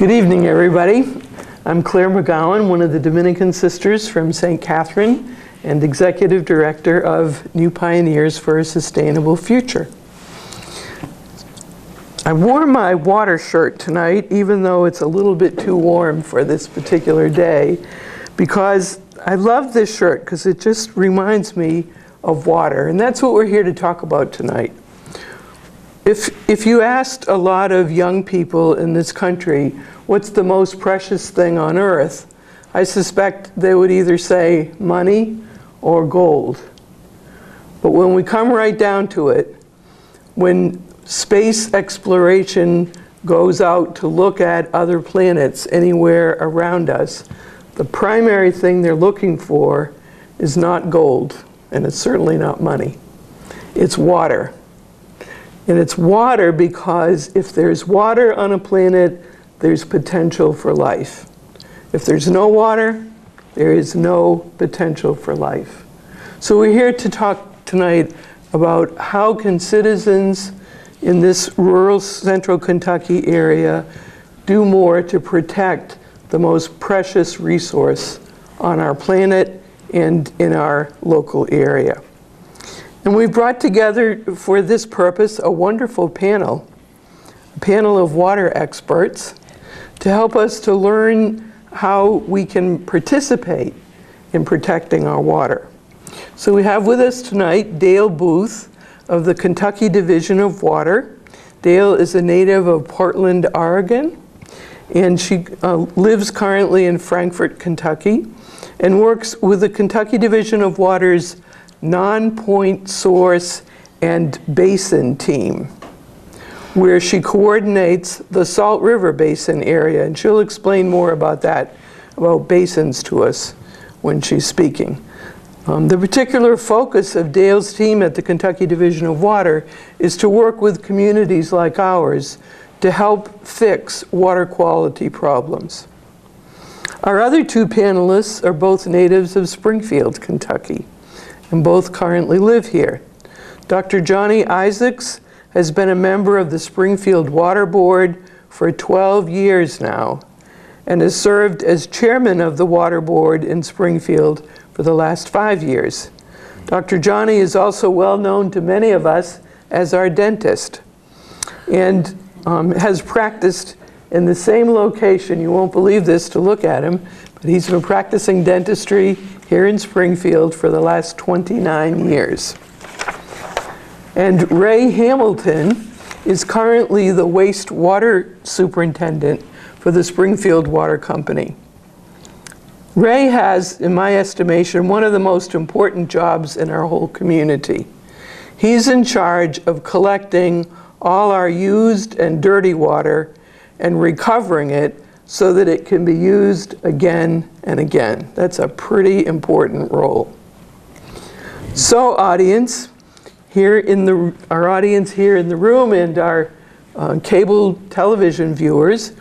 Good evening, everybody. I'm Claire McGowan, one of the Dominican sisters from St. Catherine and Executive Director of New Pioneers for a Sustainable Future. I wore my water shirt tonight, even though it's a little bit too warm for this particular day, because I love this shirt because it just reminds me of water, and that's what we're here to talk about tonight. If you asked a lot of young people in this country, what's the most precious thing on earth, I suspect they would either say money or gold. But when we come right down to it, when space exploration goes out to look at other planets anywhere around us, the primary thing they're looking for is not gold, and it's certainly not money. It's water. And it's water because if there's water on a planet, there's potential for life. If there's no water, there is no potential for life. So we're here to talk tonight about how can citizens in this rural central Kentucky area do more to protect the most precious resource on our planet and in our local area. And we brought together for this purpose a wonderful panel of water experts to help us to learn how we can participate in protecting our water. So we have with us tonight Dale Booth of the Kentucky Division of Water. Dale is a native of Portland, Oregon, and she lives currently in Frankfort, Kentucky, and works with the Kentucky Division of Water's non-point source and basin team, where she coordinates the Salt River Basin area, and she'll explain more about that, about basins to us when she's speaking. The particular focus of Dale's team at the Kentucky Division of Water is to work with communities like ours to help fix water quality problems. Our other two panelists are both natives of Springfield, Kentucky, and both currently live here. Dr. Johnny Isaacs has been a member of the Springfield Water Board for 12 years now and has served as chairman of the Water Board in Springfield for the last 5 years. Dr. Johnny is also well known to many of us as our dentist and has practiced in the same location, you won't believe this to look at him, but he's been practicing dentistry here in Springfield for the last 29 years. And Ray Hamilton is currently the wastewater superintendent for the Springfield Water Company. Ray has, in my estimation, one of the most important jobs in our whole community. He's in charge of collecting all our used and dirty water and recovering it so that it can be used again and again. That's a pretty important role. So audience, our audience here in the room and our cable television viewers,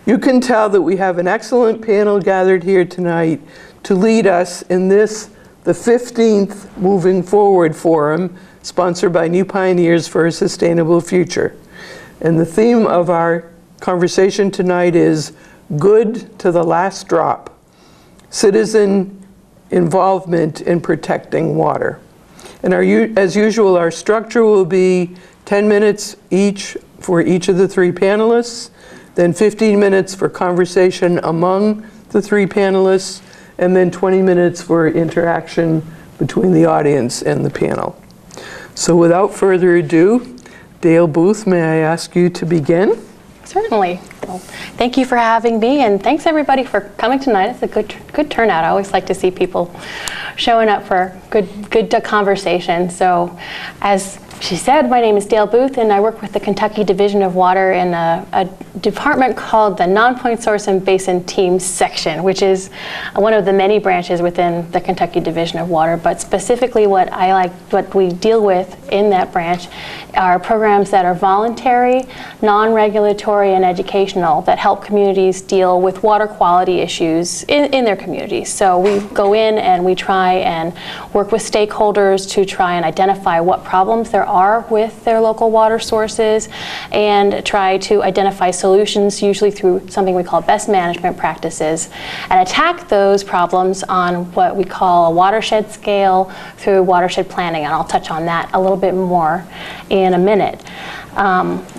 you can tell that we have an excellent panel gathered here tonight to lead us in this, the 15th Moving Forward Forum, sponsored by New Pioneers for a Sustainable Future. And the theme of our conversation tonight is Good to the Last Drop, Citizen Involvement in Protecting Water. And as usual, our structure will be 10 minutes each for each of the three panelists, then 15 minutes for conversation among the three panelists, and then 20 minutes for interaction between the audience and the panel. So without further ado, Dale Booth, may I ask you to begin? Certainly. Well, thank you for having me, and thanks everybody for coming tonight. It's a good turnout. I always like to see people showing up for good conversation. So, as she said, my name is Dale Booth, and I work with the Kentucky Division of Water in a department called the Non-Point Source and Basin Team Section, which is one of the many branches within the Kentucky Division of Water. But specifically what we deal with in that branch are programs that are voluntary, non-regulatory, and educational that help communities deal with water quality issues in their communities. So we go in and we try and work with stakeholders to try and identify what problems there are with their local water sources and try to identify solutions, usually through something we call best management practices, and attack those problems on what we call a watershed scale through watershed planning, and I'll touch on that a little bit more in a minute.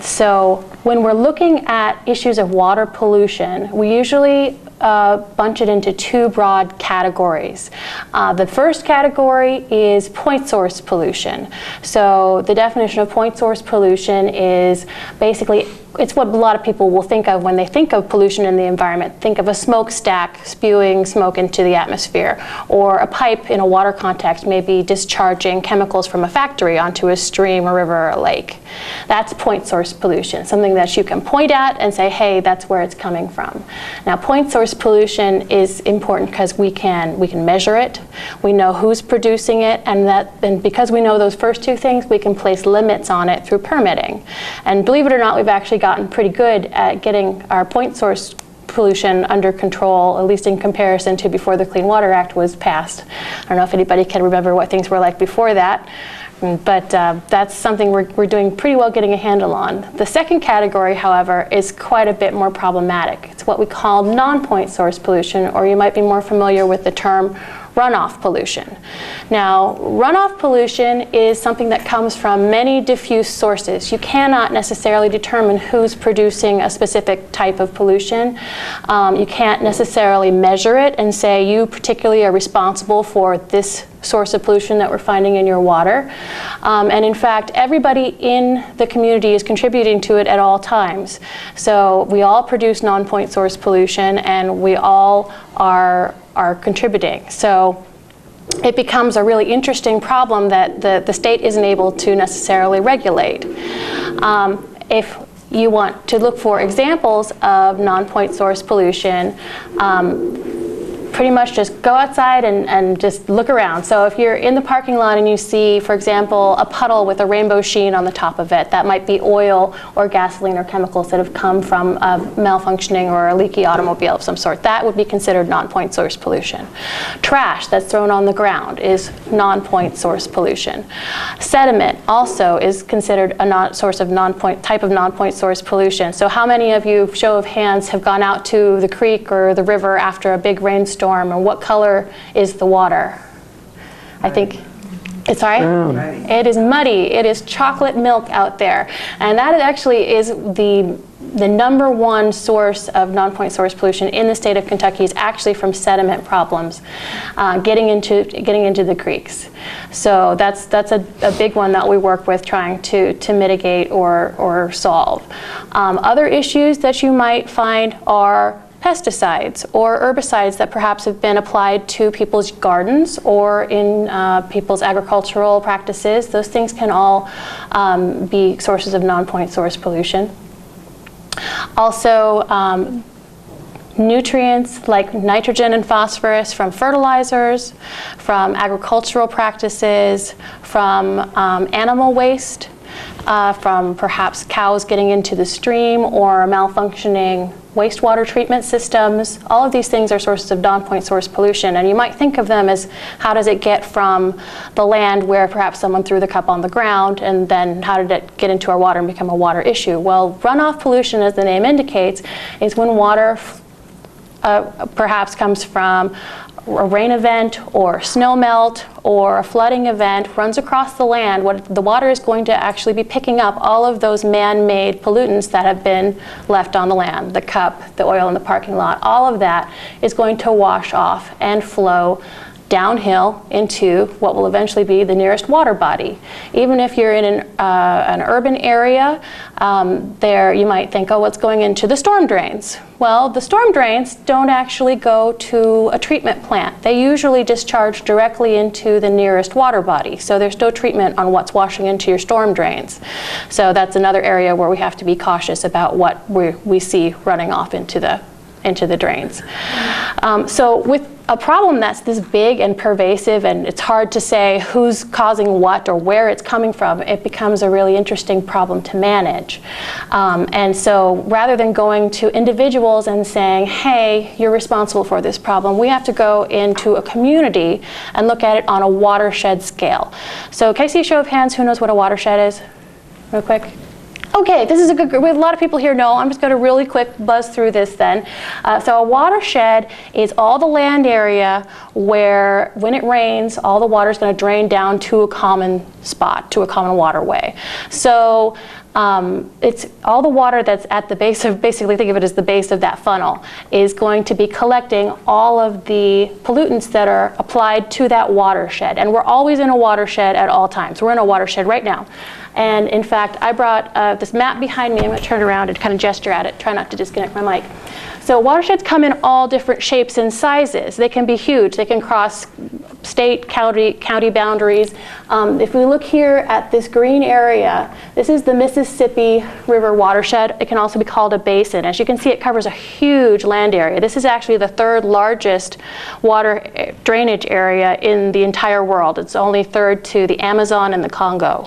So when we're looking at issues of water pollution, we usually bunch it into two broad categories. The first category is point source pollution. So the definition of point source pollution is basically, it's what a lot of people will think of when they think of pollution in the environment. Think of a smokestack spewing smoke into the atmosphere, or a pipe in a water context maybe discharging chemicals from a factory onto a stream, a river, or a lake. That's point source pollution, something that you can point at and say, hey, that's where it's coming from. Now, point source pollution is important because we can measure it, we know who's producing it, and because we know those first two things, we can place limits on it through permitting. And believe it or not, we've actually gotten pretty good at getting our point source pollution under control, at least in comparison to before the Clean Water Act was passed. I don't know if anybody can remember what things were like before that, but that's something we're doing pretty well getting a handle on. The second category, however, is quite a bit more problematic. It's what we call non-point source pollution, or you might be more familiar with the term runoff pollution. Now, runoff pollution is something that comes from many diffuse sources. You cannot necessarily determine who's producing a specific type of pollution. You can't necessarily measure it and say you particularly are responsible for this source of pollution that we're finding in your water. And in fact, everybody in the community is contributing to it at all times. So we all produce non-point source pollution, and we all are contributing. So it becomes a really interesting problem that the state isn't able to necessarily regulate. If you want to look for examples of non-point source pollution, pretty much just go outside and just look around. So if you're in the parking lot and you see, for example, a puddle with a rainbow sheen on the top of it, that might be oil or gasoline or chemicals that have come from a malfunctioning or a leaky automobile of some sort. That would be considered non-point source pollution. Trash that's thrown on the ground is non-point source pollution. Sediment also is considered a type of non-point source pollution. So how many of you, show of hands, have gone out to the creek or the river after a big rainstorm, and what color is the water? I think it's all right. It is muddy. It is chocolate milk out there, and that actually is the number one source of non-point source pollution in the state of Kentucky is actually from sediment problems getting into the creeks. So that's a big one that we work with trying to mitigate or solve. Other issues that you might find are pesticides or herbicides that perhaps have been applied to people's gardens or in people's agricultural practices. Those things can all be sources of non-point source pollution. Also, nutrients like nitrogen and phosphorus from fertilizers, from agricultural practices, from animal waste, from perhaps cows getting into the stream or malfunctioning wastewater treatment systems. All of these things are sources of non-point source pollution, and you might think of them as how does it get from the land where perhaps someone threw the cup on the ground, and then how did it get into our water and become a water issue? Well, runoff pollution, as the name indicates, is when water perhaps comes from a rain event or snow melt or a flooding event, runs across the land. What the water is going to actually be picking up all of those man-made pollutants that have been left on the land, the cup, the oil in the parking lot, all of that is going to wash off and flow downhill into what will eventually be the nearest water body. Even if you're in an urban area, there you might think, oh, what's going into the storm drains? Well, the storm drains don't actually go to a treatment plant. They usually discharge directly into the nearest water body. So there's no treatment on what's washing into your storm drains. So that's another area where we have to be cautious about what we see running off into the drains. So with a problem that's this big and pervasive, and it's hard to say who's causing what or where it's coming from, it becomes a really interesting problem to manage. And so rather than going to individuals and saying, hey, you're responsible for this problem, we have to go into a community and look at it on a watershed scale. So can I see a show of hands who knows what a watershed is? Real quick. Okay, this is a good, a lot of people here know. I'm just going to really quick buzz through this then. So a watershed is all the land area where when it rains, all the water is going to drain down to a common spot, to a common waterway. So it's all the water that's at the base of, basically think of it as the base of that funnel, is going to be collecting all of the pollutants that are applied to that watershed. And we're always in a watershed at all times. We're in a watershed right now. And in fact, I brought this map behind me. I'm going to turn it around and kind of gesture at it, try not to disconnect my mic. So watersheds come in all different shapes and sizes. They can be huge. They can cross state, county boundaries. If we look here at this green area, this is the Mississippi River watershed. It can also be called a basin. As you can see, it covers a huge land area. This is actually the third largest water drainage area in the entire world. It's only third to the Amazon and the Congo.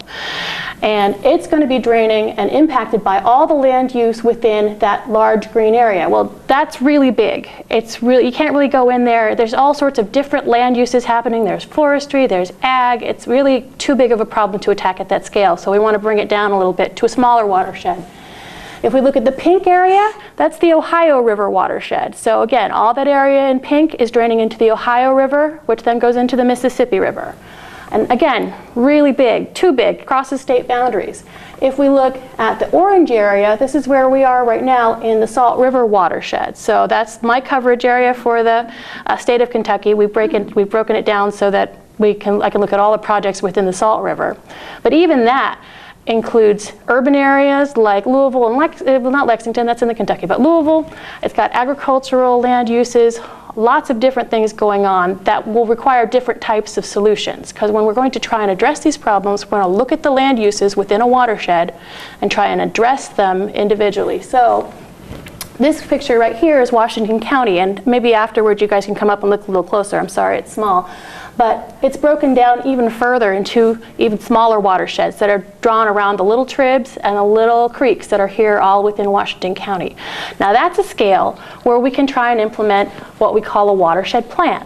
And it's going to be draining and impacted by all the land use within that large green area. Well, that's really big. It's really, you can't really go in there. There's all sorts of different land uses happening. There's forestry, there's ag. It's really too big of a problem to attack at that scale. So we want to bring it down a little bit to a smaller watershed. If we look at the pink area, that's the Ohio River watershed. So again, all that area in pink is draining into the Ohio River, which then goes into the Mississippi River. And again, really big, too big, crosses state boundaries. If we look at the orange area, this is where we are right now in the Salt River watershed. So that's my coverage area for the state of Kentucky. We've broken it down so that I can look at all the projects within the Salt River. But even that includes urban areas like Louisville and not Lexington, that's in the Kentucky, but Louisville. It's got agricultural land uses, lots of different things going on that will require different types of solutions. Because when we're going to try and address these problems, we're going to look at the land uses within a watershed and try and address them individually. So this picture right here is Washington County, and maybe afterwards you guys can come up and look a little closer. I'm sorry, it's small. But it's broken down even further into even smaller watersheds that are drawn around the little tribs and the little creeks that are here all within Washington County. Now that's a scale where we can try and implement what we call a watershed plan.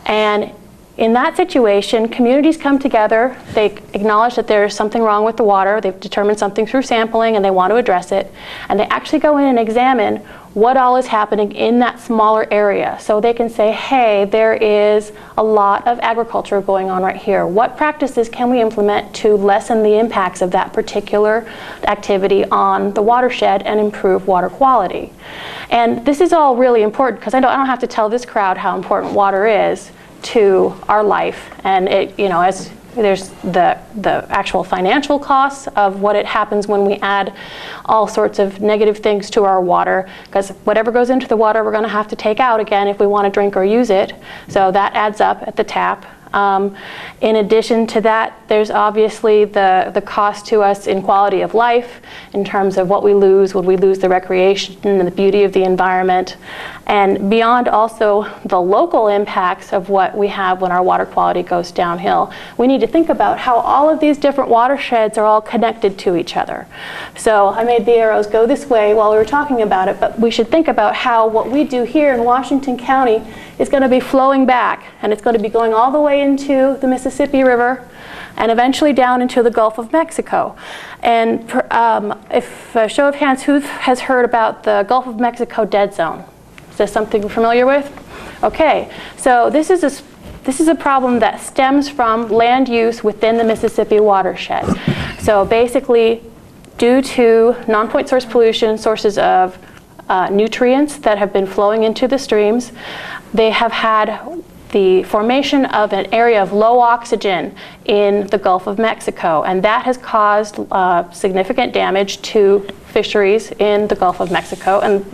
And in that situation, communities come together, they acknowledge that there's something wrong with the water, they've determined something through sampling and they want to address it, and they actually go in and examine what all is happening in that smaller area. So they can say, hey, there is a lot of agriculture going on right here. What practices can we implement to lessen the impacts of that particular activity on the watershed and improve water quality? And this is all really important because I don't have to tell this crowd how important water is to our life, and it, you know, as there's the actual financial costs of what it happens when we add all sorts of negative things to our water, because whatever goes into the water we're going to have to take out again if we want to drink or use it, so that adds up at the tap. In addition to that, there's obviously the cost to us in quality of life in terms of what we lose. Would we lose the recreation and the beauty of the environment? And beyond also the local impacts of what we have when our water quality goes downhill, we need to think about how all of these different watersheds are all connected to each other. So I made the arrows go this way while we were talking about it, but we should think about how what we do here in Washington County is going to be flowing back, and it's going to be going all the way into the Mississippi River and eventually down into the Gulf of Mexico. And if a show of hands, who has heard about the Gulf of Mexico dead zone? Is this something you're familiar with? Okay, so this is a problem that stems from land use within the Mississippi watershed. So basically, due to non-point source pollution, sources of nutrients that have been flowing into the streams, they have had the formation of an area of low oxygen in the Gulf of Mexico, and that has caused significant damage to fisheries in the Gulf of Mexico. And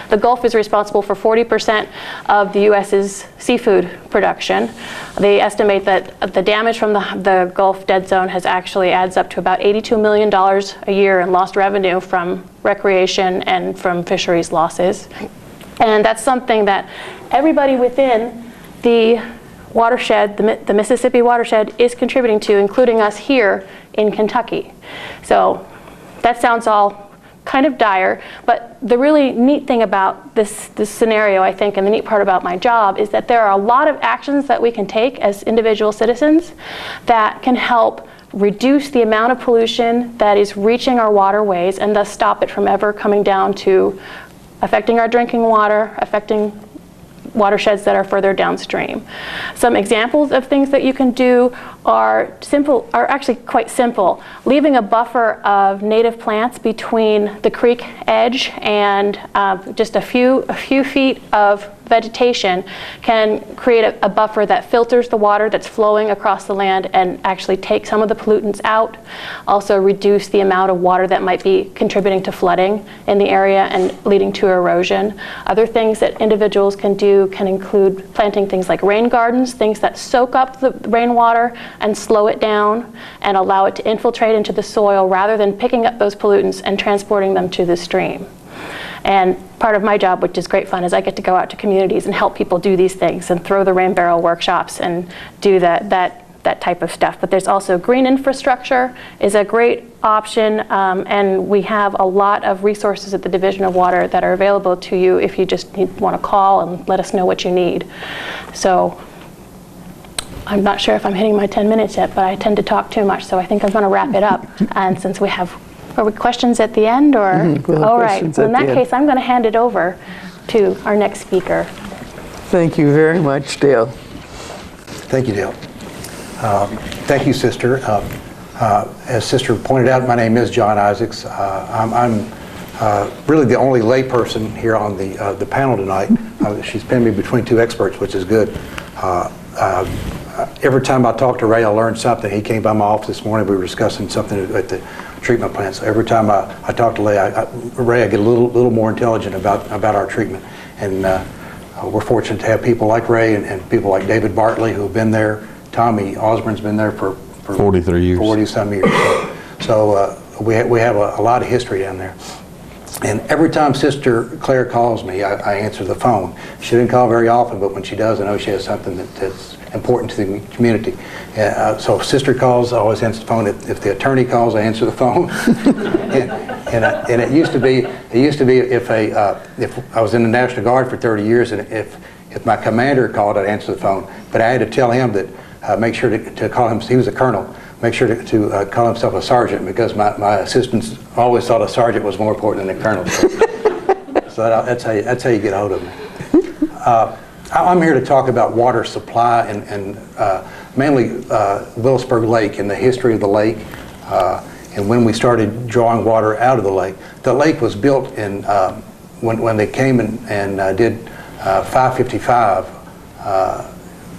the Gulf is responsible for 40% of the U.S.'s seafood production. They estimate that the damage from the Gulf dead zone has actually adds up to about $82 million a year in lost revenue from recreation and from fisheries losses. And that's something that everybody within the watershed, the Mississippi watershed, is contributing to, including us here in Kentucky. So that sounds all kind of dire, but the really neat thing about this scenario, I think, and the neat part about my job is that there are a lot of actions that we can take as individual citizens that can help reduce the amount of pollution that is reaching our waterways and thus stop it from ever coming down to affecting our drinking water, affecting watersheds that are further downstream. Some examples of things that you can do are actually quite simple. Leaving a buffer of native plants between the creek edge and just a few feet of vegetation can create a buffer that filters the water that's flowing across the land and actually take some of the pollutants out. Also reduce the amount of water that might be contributing to flooding in the area and leading to erosion. Other things that individuals can do can include planting things like rain gardens, things that soak up the rainwater and slow it down and allow it to infiltrate into the soil rather than picking up those pollutants and transporting them to the stream. And part of my job, which is great fun, is I get to go out to communities and help people do these things and throw the rain barrel workshops and do that type of stuff. But there's also green infrastructure is a great option, and we have a lot of resources at the Division of Water that are available to you if you just want to call and let us know what you need. So I'm not sure if I'm hitting my 10 minutes yet, but I tend to talk too much, so I think I'm going to wrap it up. And since we have Are we questions at the end, or? All right. Well, in that case, I'm going to hand it over to our next speaker. Thank you very much, Dale. Thank you, Dale. Thank you, Sister. As Sister pointed out, my name is John Isaacs. I'm really the only layperson here on the panel tonight. She's pinned me between two experts, which is good. Every time I talk to Ray, I learn something. He came by my office this morning. We were discussing something at the treatment plant. So every time I talk to Ray, I get a little more intelligent about our treatment. And we're fortunate to have people like Ray and people like David Bartley who've been there. Tommy Osborne's been there for 43 years. 40-some years. So we have a lot of history down there. And every time Sister Claire calls me, I answer the phone. She doesn't call very often, but when she does, I know she has something that's important to the community. So if Sister calls, I always answer the phone. If the attorney calls, I answer the phone. and it used to be if I was in the National Guard for 30 years, and if my commander called, I'd answer the phone. But I had to tell him that make sure to call him. He was a colonel. Make sure to call himself a sergeant, because my assistants always thought a sergeant was more important than a colonel. So that's how you get a hold of me. I'm here to talk about water supply and mainly Willisburg Lake and the history of the lake, and when we started drawing water out of the lake. The lake was built in when they came and did 555.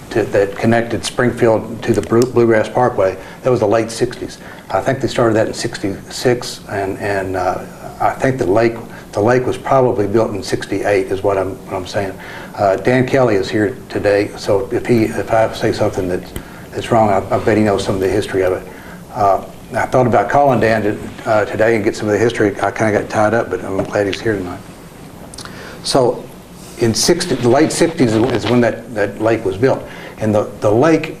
That connected Springfield to the Bluegrass Parkway. That was the late 60s. I think they started that in 66, and I think the lake was probably built in 68 is what I'm saying. Dan Kelly is here today, so if I say something that's wrong, I bet he knows some of the history of it. I thought about calling Dan today and get some of the history. I kind of got tied up, but I'm glad he's here tonight. So in the late 60s is when that lake was built. And the lake,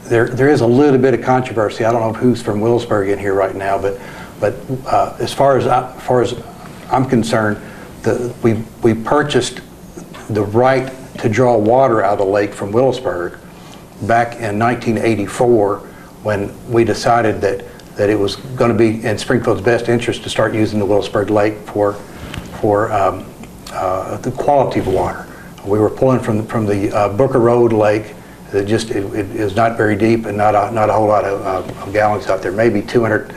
there is a little bit of controversy. I don't know who's from Willisburg in here right now, but as far as I'm concerned, we purchased the right to draw water out of the lake from Willisburg back in 1984, when we decided that it was going to be in Springfield's best interest to start using the Willisburg Lake for the quality of water. We were pulling from the Booker Road Lake. It is not very deep and not a whole lot of gallons out there. Maybe 200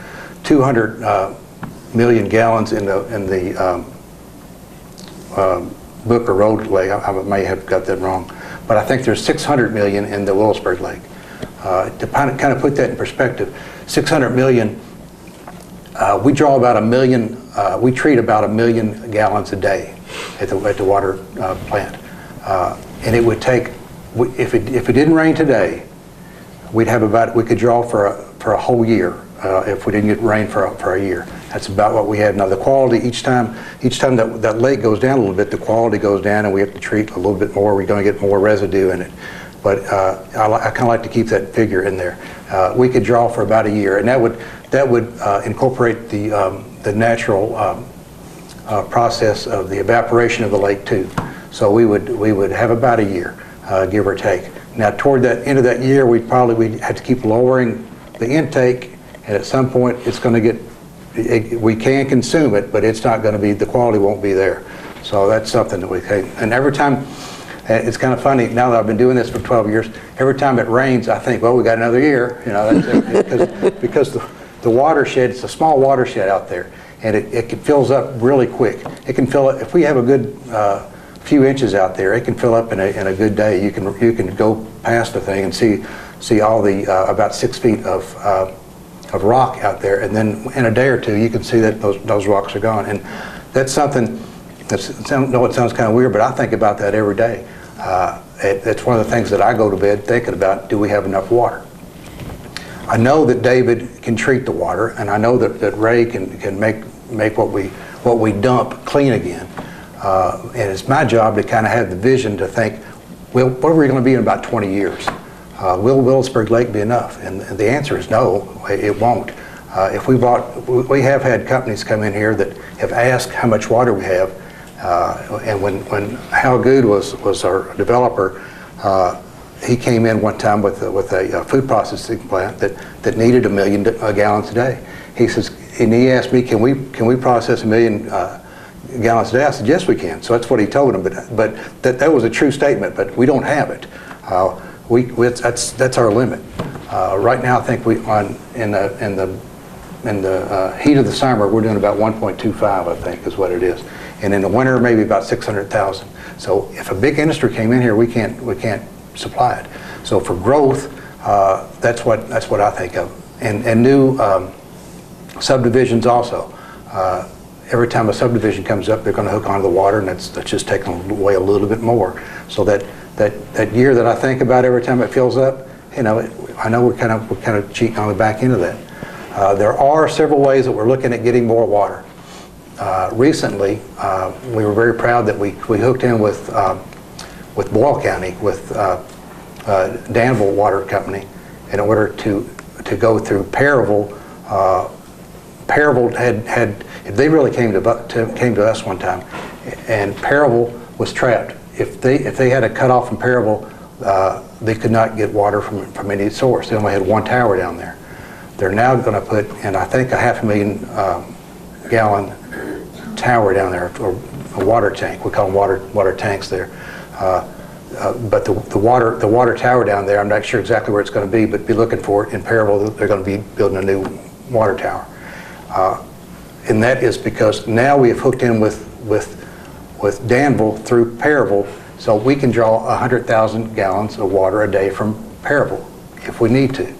million gallons in the Booker Road Lake. I may have got that wrong, but I think there's 600 million in the Willisburg Lake. To kind of put that in perspective, 600 million. We draw about 1 million. We treat about 1 million gallons a day at the water plant, and it would take, if it didn't rain today, we could draw for a whole year if we didn't get rain for a year. That's about what we have now. The quality each time that lake goes down a little bit, the quality goes down, and we have to treat a little bit more. We're going to get more residue in it. But I kind of like to keep that figure in there. We could draw for about a year, and that would incorporate the natural process of the evaporation of the lake too. So we would have about a year, give or take. Now toward that end of that year, we'd have to keep lowering the intake, and at some point it's going to get, we can consume it, but it's not going to be, the quality won't be there. So that's something that we take. And every time, it's kind of funny, now that I've been doing this for 12 years, every time it rains, I think, well, we got another year, you know, because the watershed, it's a small watershed out there, and it fills up really quick. It can fill up, if we have a good few inches out there, it can fill up in a good day. You can go past the thing and see all the about 6 feet of rock out there, and then in a day or two you can see that those rocks are gone. And that's something I know it sounds kind of weird, but I think about that every day. It's one of the things that I go to bed thinking about: do we have enough water? I know that David can treat the water, and I know that Ray can make what we dump clean again. And it's my job to kind of have the vision to think, well, what are we going to be in about 20 years? Will Willisburg Lake be enough? And the answer is no, it won't. We have had companies come in here that have asked how much water we have, and when Hal Good was our developer, he came in one time with a food processing plant that needed 1 million gallons a day. He says, and he asked me, can we process 1 million gallons a day? I said, yes, we can. So that's what he told him. But that was a true statement. But we don't have it. That's our limit. Right now, I think in the heat of the summer, we're doing about 1.25. I think is what it is. And in the winter, maybe about 600,000. So if a big industry came in here, we can't supply it. So for growth, that's what I think of. And new subdivisions also. Every time a subdivision comes up, they're going to hook onto the water, and that's just taking away a little bit more. So that year that I think about every time it fills up, you know, I know we're kind of cheating on the back end of that. There are several ways that we're looking at getting more water. Recently, we were very proud that we hooked in with Boyle County, with Danville Water Company, in order to go through Perryville. Perryville had they really came to us one time, and Perryville was trapped. If they had a cutoff from Perryville, they could not get water from any source. They only had one tower down there. They're now going to put in, I think, a 500,000 gallon tower down there, or a water tank. We call them water tanks there. But the water tower down there, I'm not sure exactly where it's going to be, but be looking for it in Perryville. They're going to be building a new water tower. And that is because now we have hooked in with Danville through Perryville, so we can draw 100,000 gallons of water a day from Perryville if we need to.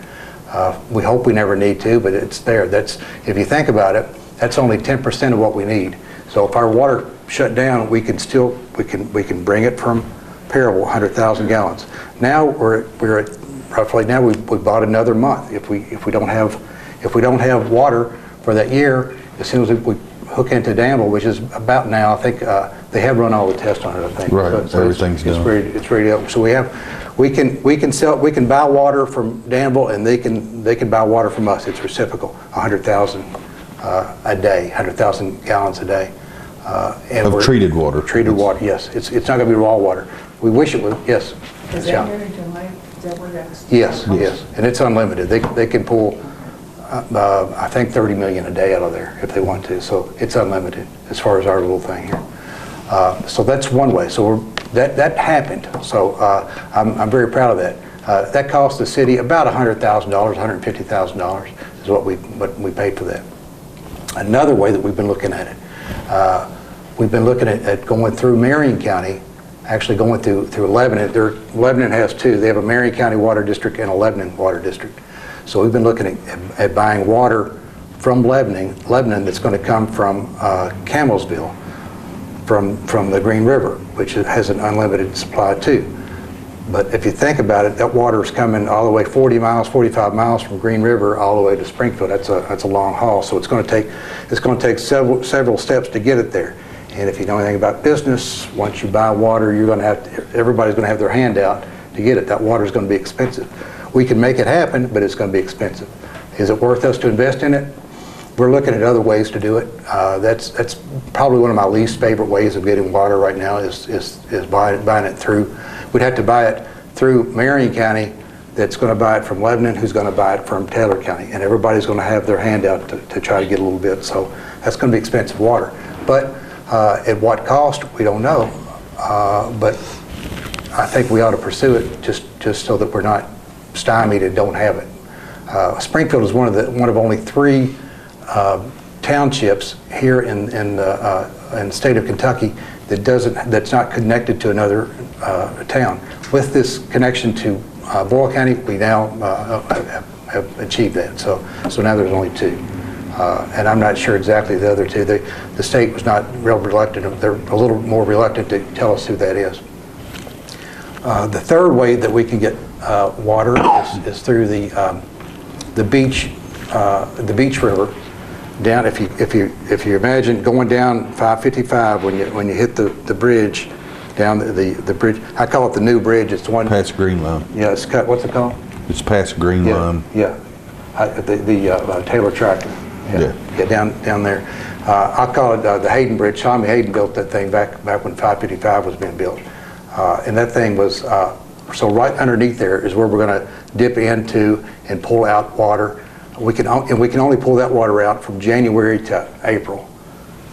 We hope we never need to, but it's there. If you think about it, that's only 10% of what we need. So if our water shut down, we can bring it from Perryville, 100,000 gallons. Now we're at roughly, now we bought another month. If we don't have water for that year, as soon as we hook into Danville, which is about now, I think they have run all the tests on it. I think right. So everything's done. It's ready to go. So we can buy water from Danville, and they can buy water from us. It's reciprocal, 100,000 a day, 100,000 gallons a day. Of treated water. Treated water, yes. It's not going to be raw water. We wish it was. Yes. Is that Barrington Lake? Is that where that's? Yes, yes, and it's unlimited. They can pull, I think, 30 million a day out of there if they want to. So it's unlimited as far as our little thing here. So that's one way. So that happened. So I'm very proud of that. That cost the city about $100,000, $150,000 is what we paid for that. Another way that we've been looking at it, we've been looking at going through Marion County, actually going through Lebanon. Lebanon has two. They have a Marion County Water District and a Lebanon Water District. So we've been looking at buying water from Lebanon that's going to come from Campbellsville, from the Green River, which has an unlimited supply too. But if you think about it, that water is coming all the way 40 miles, 45 miles from Green River all the way to Springfield. That's a long haul. So it's going to take several steps to get it there. And if you know anything about business, once you buy water, everybody's going to have their hand out to get it. That water is going to be expensive. We can make it happen, but it's going to be expensive. Is it worth us to invest in it? We're looking at other ways to do it. That's probably one of my least favorite ways of getting water right now is buying it through. We'd have to buy it through Marion County, that's going to buy it from Lebanon, who's going to buy it from Taylor County, and everybody's going to have their hand out to try to get a little bit. So that's going to be expensive water. But at what cost, we don't know. But I think we ought to pursue it just so that we're not stymied and don't have it. Springfield is one of only 3 townships here in the state of Kentucky that's not connected to another town. With this connection to Boyle County, we now have achieved that. So now there's only 2. And I'm not sure exactly the other 2. The state was not real reluctant. They're a little more reluctant to tell us who that is. The third way that we can get water is through the Beach River. Down, if you imagine going down 555 when you hit the bridge, down the bridge. I call it the new bridge. It's the one Past Green Line. Yeah, it's cut. What's it called? It's past Green Line. Yeah, the Taylor Tractor. Yeah, down there. I call it the Hayden Bridge. Tommy Hayden built that thing back when 555 was being built, and that thing was so right underneath there is where we're going to dip into and pull out water. We can only pull that water out from January to April,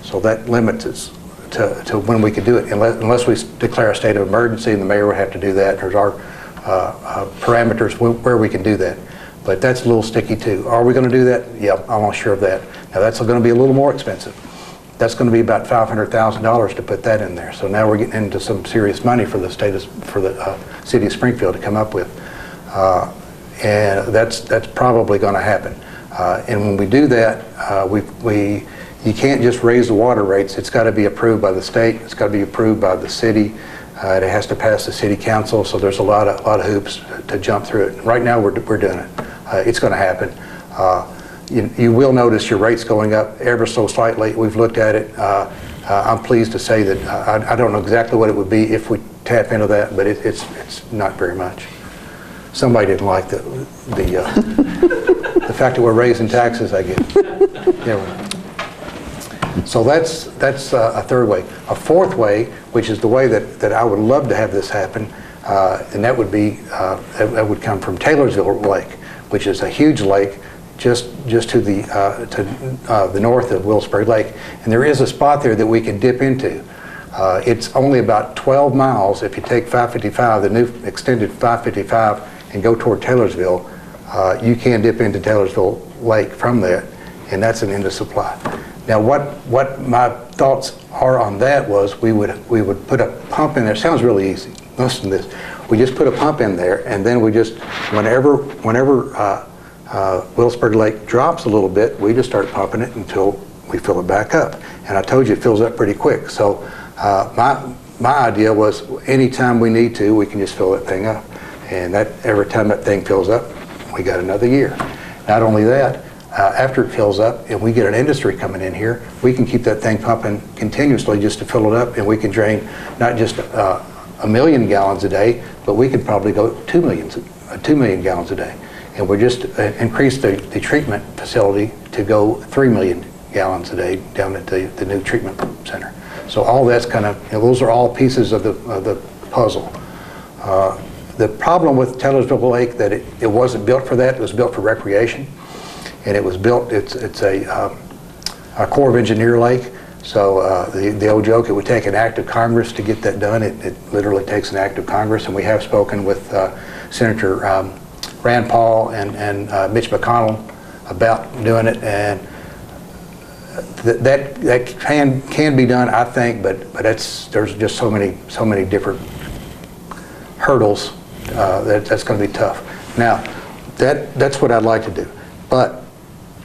so that limits us to when we can do it, unless we declare a state of emergency, and the mayor would have to do that. There's our parameters where we can do that, but that's a little sticky too. Are we going to do that? Yeah, I'm not sure of that. Now that's going to be a little more expensive. That's going to be about $500,000 to put that in there. So now we're getting into some serious money for the city of Springfield to come up with. And that's probably going to happen. And when we do that, you can't just raise the water rates. It's got to be approved by the state. It's got to be approved by the city. It has to pass the city council. So there's a lot of hoops to jump through it. Right now we're doing it. It's going to happen. You will notice your rates going up ever so slightly. We've looked at it. I'm pleased to say that I don't know exactly what it would be if we tap into that, but it's not very much. Somebody didn't like the fact that we're raising taxes, I guess. Yeah. So that's a third way. A fourth way, which is the way that I would love to have this happen, and that would be that would come from Taylorsville Lake, which is a huge lake just to the north of Wilkesbarre Lake, and there is a spot there that we can dip into. It's only about 12 miles if you take 555, the new extended 555, and go toward Taylorsville. You can dip into Taylorsville Lake from there, and that's an end of supply. Now, what my thoughts are on that was we would put a pump in there. It sounds really easy. Listen to this. We just put a pump in there, and then we just whenever Wilkesbarre Lake drops a little bit, we just start pumping it until we fill it back up. And I told you it fills up pretty quick. So my idea was anytime we need to, we can just fill that thing up. And that every time that thing fills up, we got another year. Not only that, after it fills up and we get an industry coming in here, we can keep that thing pumping continuously just to fill it up, and we can drain not just 1 million gallons a day, but we could probably go 2 million gallons a day. And we just increased the treatment facility to go 3 million gallons a day down at the new treatment center. So all that's kind of, those are all pieces of the puzzle. The problem with Taylorsville Lake that it wasn't built for that. It was built for recreation, and it was built. It's a Corps of Engineer lake. So the old joke, it would take an act of Congress to get that done. It literally takes an act of Congress, and we have spoken with Senator Rand Paul and Mitch McConnell about doing it, and that can be done, I think, but there's just so many different hurdles that's going to be tough. Now, that's what I'd like to do, but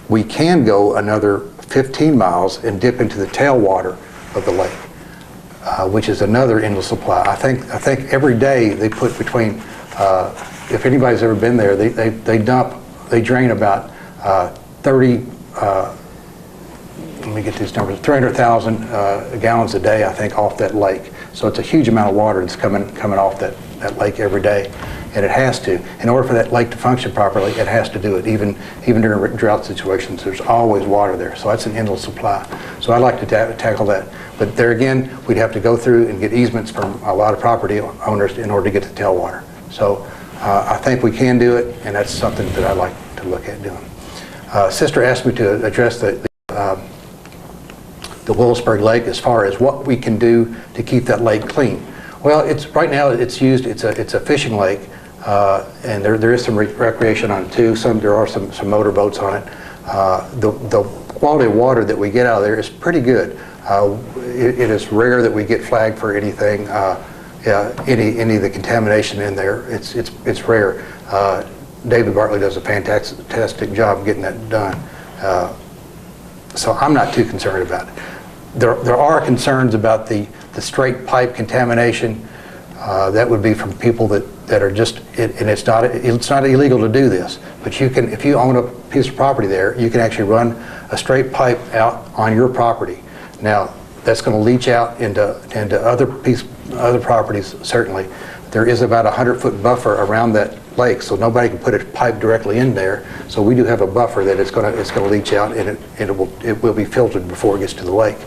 we can go another 15 miles and dip into the tailwater of the lake. which is another endless supply. I think every day they put between, if anybody's ever been there, they drain about 30, let me get these numbers, 300,000 gallons a day, I think, off that lake. So it's a huge amount of water that's coming off that lake every day. And it has to. In order for that lake to function properly, it has to do it. Even during drought situations, there's always water there. So that's an endless supply. So I'd like to tackle that. But there again, we'd have to go through and get easements from a lot of property owners in order to get to tailwater. So I think we can do it, and that's something that I'd like to look at doing. Sister asked me to address the Willisburg Lake as far as what we can do to keep that lake clean. Well, right now it's used. It's a fishing lake, and there is some recreation on it too. There are some motor boats on it. The quality of water that we get out of there is pretty good. It is rare that we get flagged for anything, any of the contamination in there. It's rare. David Bartley does a fantastic job getting that done. So I'm not too concerned about it. There are concerns about the straight pipe contamination. That would be from people that are just, and it's not illegal to do this, but you can, if you own a piece of property there, you can actually run a straight pipe out on your property. Now, that's going to leach out into other properties, certainly. There is about a 100-foot buffer around that lake, so nobody can put a pipe directly in there. So we do have a buffer that it's going to leach out, and it will be filtered before it gets to the lake.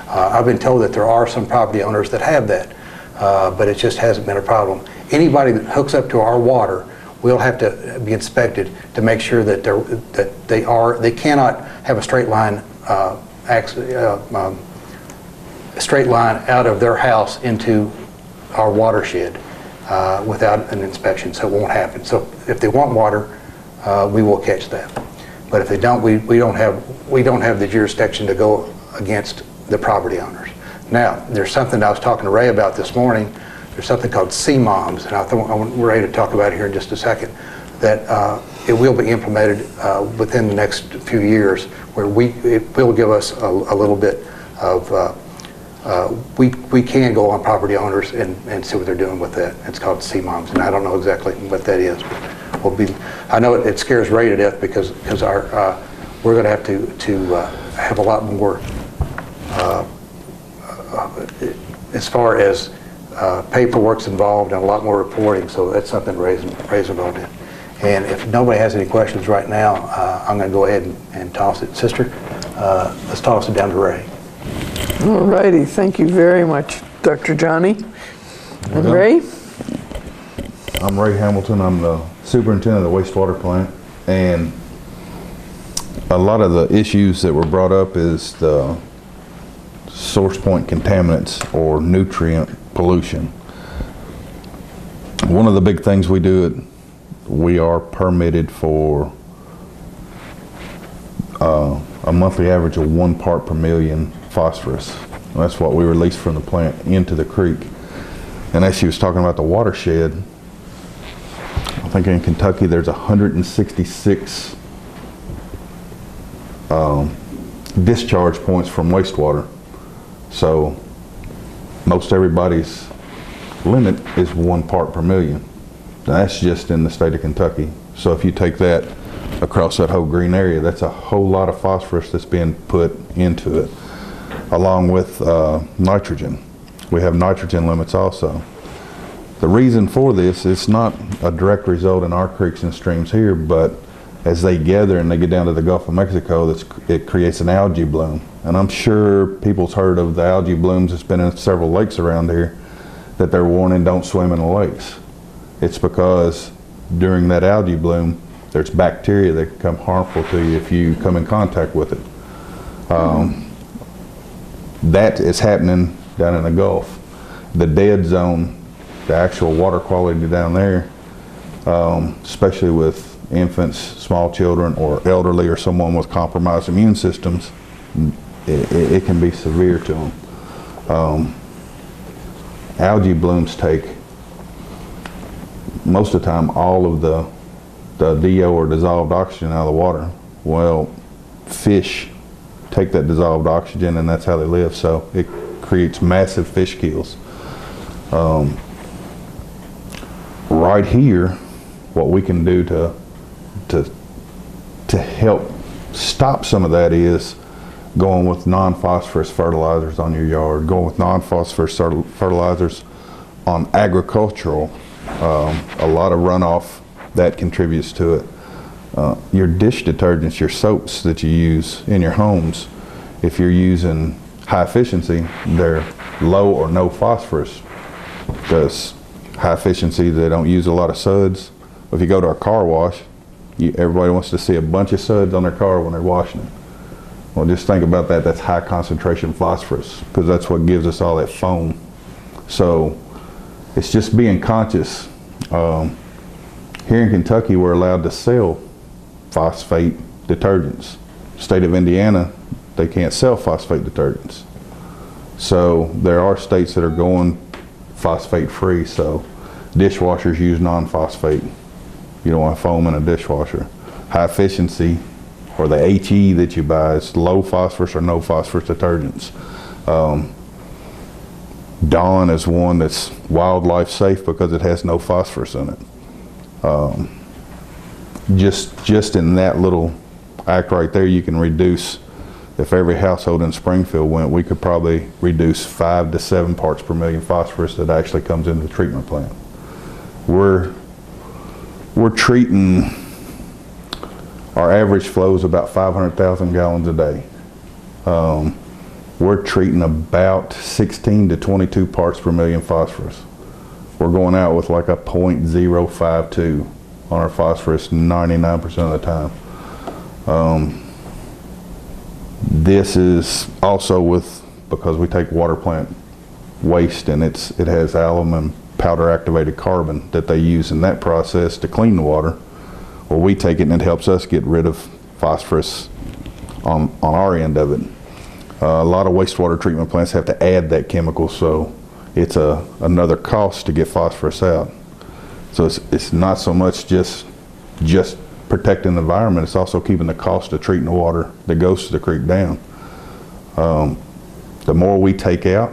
I've been told that there are some property owners that have that, but it just hasn't been a problem. Anybody that hooks up to our water will have to be inspected to make sure that they cannot have a straight line out of their house into our watershed without an inspection, so it won't happen. So if they want water, we will catch that. But if they don't, we don't have the jurisdiction to go against the property owners. Now, there's something I was talking to Ray about this morning. There's something called CMOMS, and we're ready to talk about it here in just a second, that it will be implemented within the next few years, where it will give us a little bit of, we can go on property owners and see what they're doing with that. It's called CMOMS, and I don't know exactly what that is, but I know it scares Ray to death because we're going to have to have a lot more as far as paperwork's involved and a lot more reporting, so that's something Ray's involved in. And if nobody has any questions right now, I'm going to go ahead and toss it. Sister, let's toss it down to Ray. All righty, thank you very much, Dr. Johnny. And Ray? I'm Ray Hamilton. I'm the superintendent of the wastewater plant, and a lot of the issues that were brought up is the source point contaminants or nutrient pollution. One of the big things we do, we are permitted for a monthly average of 1 part per million phosphorus. That's what we release from the plant into the creek. And as she was talking about the watershed, I think in Kentucky there's 166 discharge points from wastewater. So most everybody's limit is 1 part per million. That's just in the state of Kentucky. So if you take that across that whole green area, that's a whole lot of phosphorus that's being put into it, along with nitrogen. We have nitrogen limits also. The reason for this, it's not a direct result in our creeks and streams here, but as they gather and they get down to the Gulf of Mexico, it creates an algae bloom. And I'm sure people's heard of the algae blooms that's been in several lakes around here, that they're warning don't swim in the lakes. It's because during that algae bloom, there's bacteria that can become harmful to you if you come in contact with it. That is happening down in the Gulf. The dead zone, the actual water quality down there, especially with infants, small children, or elderly, or someone with compromised immune systems, it can be severe to them. Algae blooms take, most of the time, all of the DO or dissolved oxygen out of the water. Well, fish take that dissolved oxygen, and that's how they live. So it creates massive fish kills. Right here, what we can do to help stop some of that is going with non-phosphorus fertilizers on your yard, going with non-phosphorus fertilizers on agricultural. A lot of runoff that contributes to it. Your dish detergents, your soaps that you use in your homes, if you're using high efficiency, they're low or no phosphorus. Because high efficiency, they don't use a lot of suds. If you go to a car wash, everybody wants to see a bunch of suds on their car when they're washing it. Well, just think about that. That's high concentration phosphorus, because that's what gives us all that foam. So it's just being conscious. Here in Kentucky, we're allowed to sell phosphate detergents. State of Indiana, they can't sell phosphate detergents. So there are states that are going phosphate free. So dishwashers use non-phosphate. You don't want foam in a dishwasher. High efficiency, or the HE that you buy, is low phosphorus or no phosphorus detergents. Dawn is one that's wildlife safe because it has no phosphorus in it. Just in that little act right there, you can reduce, if every household in Springfield went, we could probably reduce 5 to 7 parts per million phosphorus that actually comes into the treatment plant. We're treating, our average flow is about 500,000 gallons a day. We're treating about 16 to 22 parts per million phosphorus. We're going out with like a 0.052 on our phosphorus 99% of the time. This is also because we take water plant waste, and it has alum and powder activated carbon that they use in that process to clean the water. Well, we take it and it helps us get rid of phosphorus on our end of it. A lot of wastewater treatment plants have to add that chemical, so it's another cost to get phosphorus out. So it's not so much just protecting the environment, it's also keeping the cost of treating the water that goes to the creek down. The more we take out,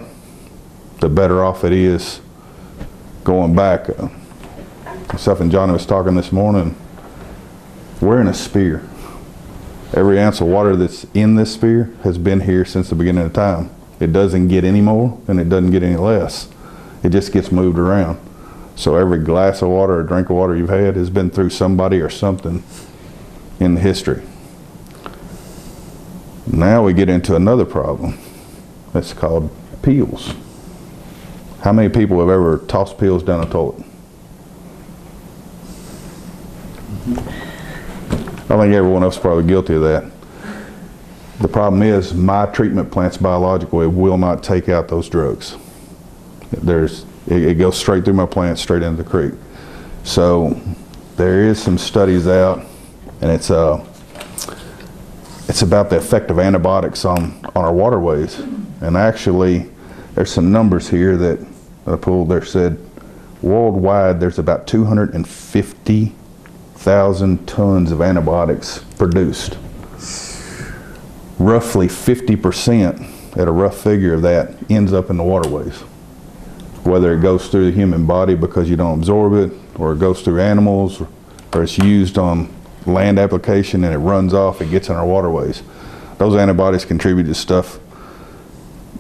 the better off it is going back. Myself and Johnny was talking this morning, we're in a sphere. Every ounce of water that's in this sphere has been here since the beginning of time. It doesn't get any more and it doesn't get any less. It just gets moved around. So every glass of water or drink of water you've had has been through somebody or something in the history. Now we get into another problem. It's called peels. How many people have ever tossed peels down a toilet? I think everyone else is probably guilty of that. The problem is my treatment plant's biological. It will not take out those drugs. It goes straight through my plant, straight into the creek. So there is some studies out, and it's about the effect of antibiotics on our waterways. And actually, there's some numbers here that I pulled. There said worldwide there's about 250,000 tons of antibiotics produced. Roughly 50%, at a rough figure of that, ends up in the waterways. Whether it goes through the human body because you don't absorb it, or it goes through animals, or it's used on land application and it runs off, it gets in our waterways. Those antibiotics contribute to stuff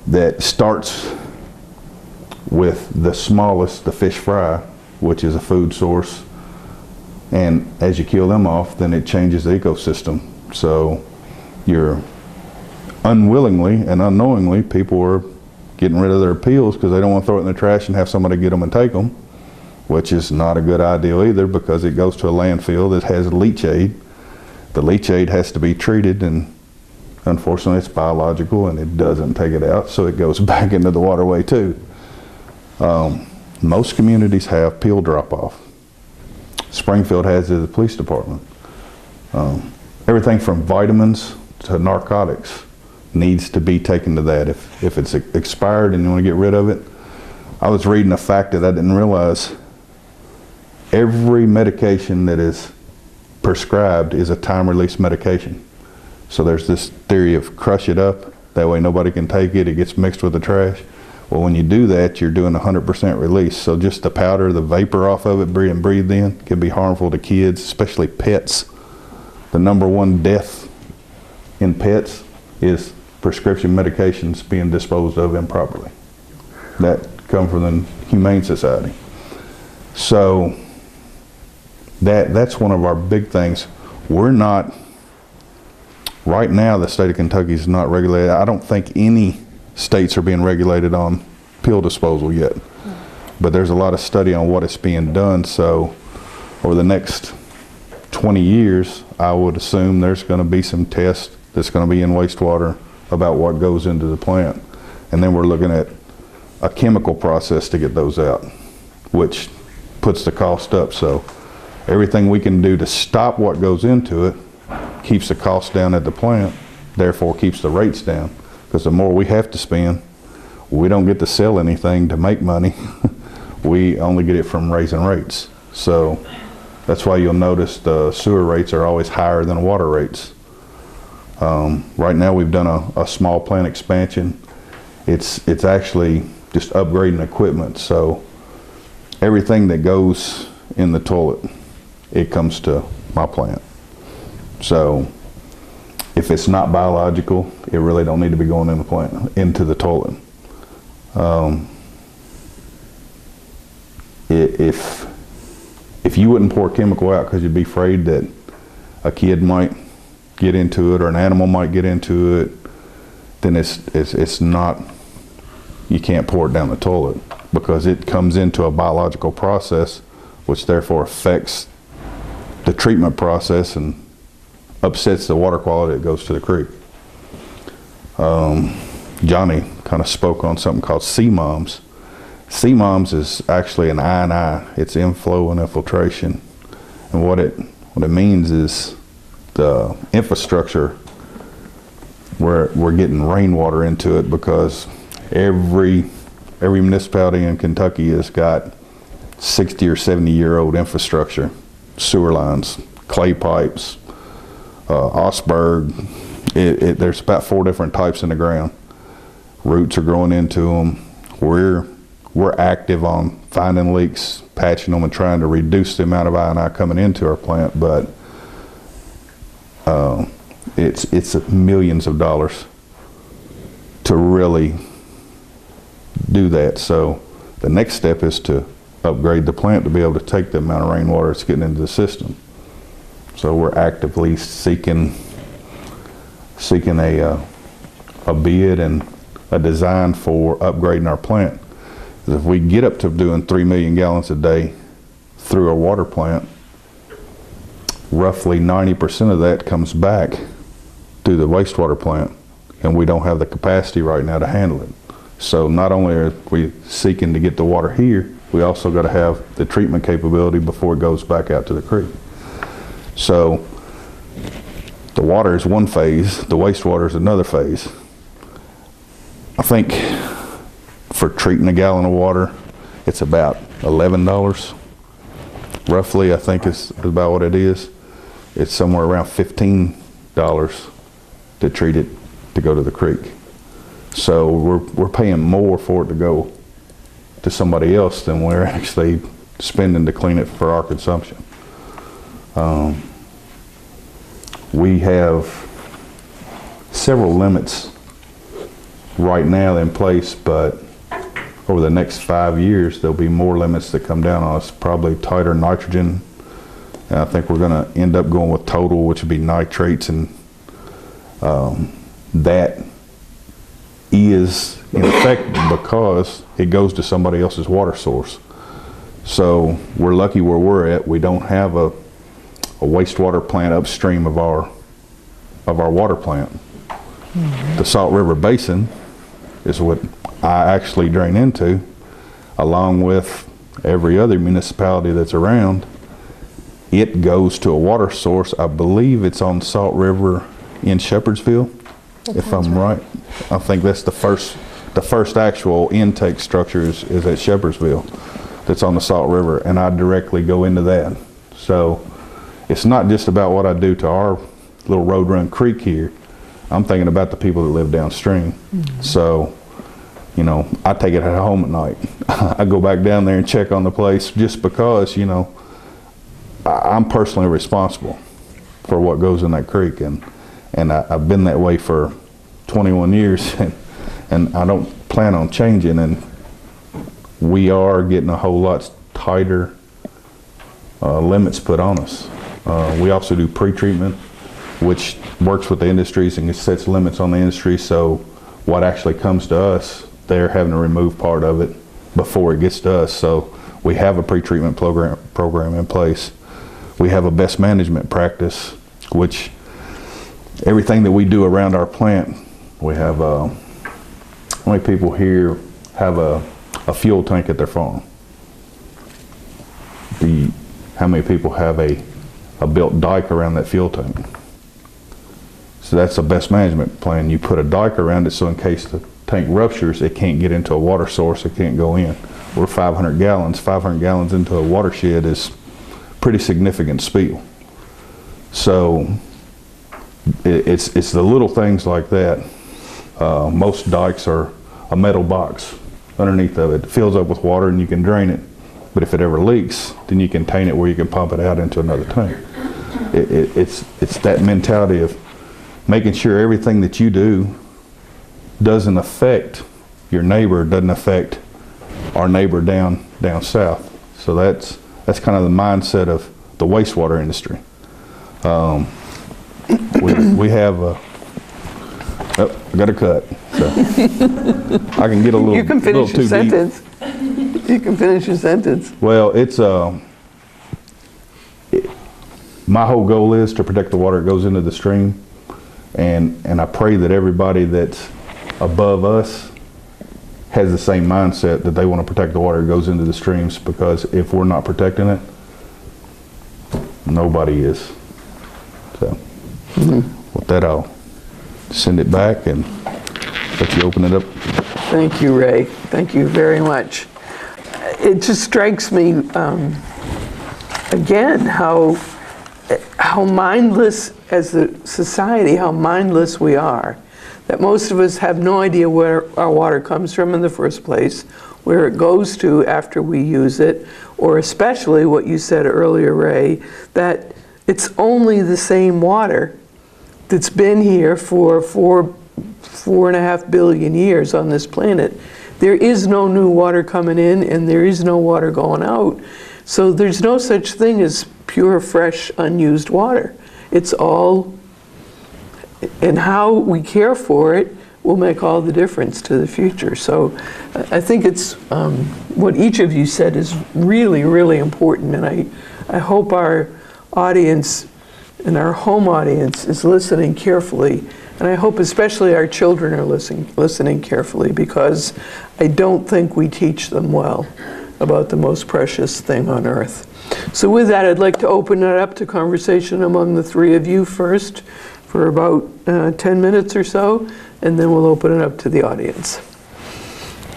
that starts with the smallest, the fish fry, which is a food source. And as you kill them off, then it changes the ecosystem. So you're unwillingly and unknowingly, people are getting rid of their peels because they don't want to throw it in the trash and have somebody get them and take them, which is not a good idea either, because it goes to a landfill that has leachate. The leachate has to be treated, and unfortunately it's biological and it doesn't take it out, so it goes back into the waterway too. Most communities have peel drop-off. Springfield has it at the police department. Everything from vitamins to narcotics needs to be taken to that. If it's expired and you want to get rid of it. I was reading a fact that I didn't realize. Every medication that is prescribed is a time-release medication. So there's this theory of crush it up, That way nobody can take it. It gets mixed with the trash. Well, when you do that, you're doing 100% release. So just the powder, the vapor off of it being breathed in can be harmful to kids, especially pets. The number one death in pets is prescription medications being disposed of improperly. That come from the Humane Society. So that's one of our big things. We're not, right now the state of Kentucky is not regulated. I don't think any states are being regulated on pill disposal yet. But there's a lot of study on what is being done. So over the next 20 years, I would assume there's going to be some tests that's going to be in wastewater about what goes into the plant. And then we're looking at a chemical process to get those out, which puts the cost up. So everything we can do to stop what goes into it keeps the cost down at the plant, therefore keeps the rates down. Because the more we have to spend, we don't get to sell anything to make money. We only get it from raising rates. So that's why you'll notice the sewer rates are always higher than water rates. Right now we've done a small plant expansion. It's actually just upgrading equipment. So everything that goes in the toilet, it comes to my plant. So if it's not biological, it really don't need to be going in the plant, into the toilet. If you wouldn't pour chemical out because you'd be afraid that a kid might get into it or an animal might get into it, then it's not, you can't pour it down the toilet because it comes into a biological process which therefore affects the treatment process and upsets the water quality that goes to the creek. Johnny kind of spoke on something called CMOMS. CMOMS is actually an I&I. It's inflow and infiltration. And what it means is the infrastructure, we're getting rainwater into it because every municipality in Kentucky has got 60 or 70-year-old infrastructure, sewer lines, clay pipes, Osberg. There's about 4 different types in the ground. Roots are growing into them. We're active on finding leaks, patching them, and trying to reduce the amount of I&I coming into our plant, but it's millions of dollars to really do that. So the next step is to upgrade the plant to be able to take the amount of rainwater that's getting into the system. So we're actively seeking a bid and a design for upgrading our plant. If we get up to doing 3 million gallons a day through a water plant, roughly 90% of that comes back through the wastewater plant, and we don't have the capacity right now to handle it. So not only are we seeking to get the water here, we also got to have the treatment capability before it goes back out to the creek. So the water is one phase, the wastewater is another phase. I think for treating a gallon of water, it's about $11. Roughly, I think is about what it is. It's somewhere around $15 to treat it to go to the creek. So we're paying more for it to go to somebody else than we're actually spending to clean it for our consumption. We have several limits right now in place, but over the next 5 years, there'll be more limits that come down on us, probably tighter nitrogen. And I think we're gonna end up going with total, which would be nitrates, and that is in effect because it goes to somebody else's water source. So we're lucky where we're at. We don't have a wastewater plant upstream of our water plant. The Salt River Basin is what I actually drain into, along with every other municipality that's around. It goes to a water source. I believe it's on Salt River in Shepherdsville, if I'm right. I think that's the first actual intake structure is at Shepherdsville that's on the Salt River, and I directly go into that. So it's not just about what I do to our little Road Run Creek here. I'm thinking about the people that live downstream. So, you know, I take it at home at night. I go back down there and check on the place just because, you know, I'm personally responsible for what goes in that creek, and I've been that way for 21 years, and I don't plan on changing. And we are getting a whole lot tighter limits put on us. We also do pre-treatment, which works with the industries and sets limits on the industry. So what actually comes to us, they're having to remove part of it before it gets to us. So we have a pre-treatment program in place. We have a best management practice, which everything that we do around our plant, we have, how many people here have a fuel tank at their farm? How many people have a built dike around that fuel tank? So that's a best management plan. You put a dike around it so in case the tank ruptures, it can't get into a water source, it can't go in. We're 500 gallons into a watershed is pretty significant spill. So it's the little things like that. Most dikes are a metal box underneath of it. It fills up with water and you can drain it. But if it ever leaks, then you contain it where you can pump it out into another tank. It's that mentality of making sure everything that you do doesn't affect your neighbor, doesn't affect our neighbor down south. So that's kind of the mindset of the wastewater industry. We have I got a cut. So I can get a little. You can finish your sentence. You can finish your sentence. Well, it's my whole goal is to protect the water that goes into the stream, and I pray that everybody that's above us has the same mindset that they want to protect the water that goes into the streams, because if we're not protecting it, nobody is. So with that, I'll send it back and let you open it up. Thank you, Ray. Thank you very much. It just strikes me, again, how mindless as a society, how mindless we are. That most of us have no idea where our water comes from in the first place, where it goes to after we use it, or especially what you said earlier, Ray, that it's only the same water that's been here for 4.5 billion years on this planet. There is no new water coming in and there is no water going out. So there's no such thing as pure, fresh, unused water. It's all, and how we care for it will make all the difference to the future. So I think it's, what each of you said is really, really important, and I hope our audience and our home audience is listening carefully. And I hope especially our children are listening carefully, because I don't think we teach them well about the most precious thing on earth. So with that, I'd like to open it up to conversation among the three of you first for about 10 minutes or so, and then we'll open it up to the audience.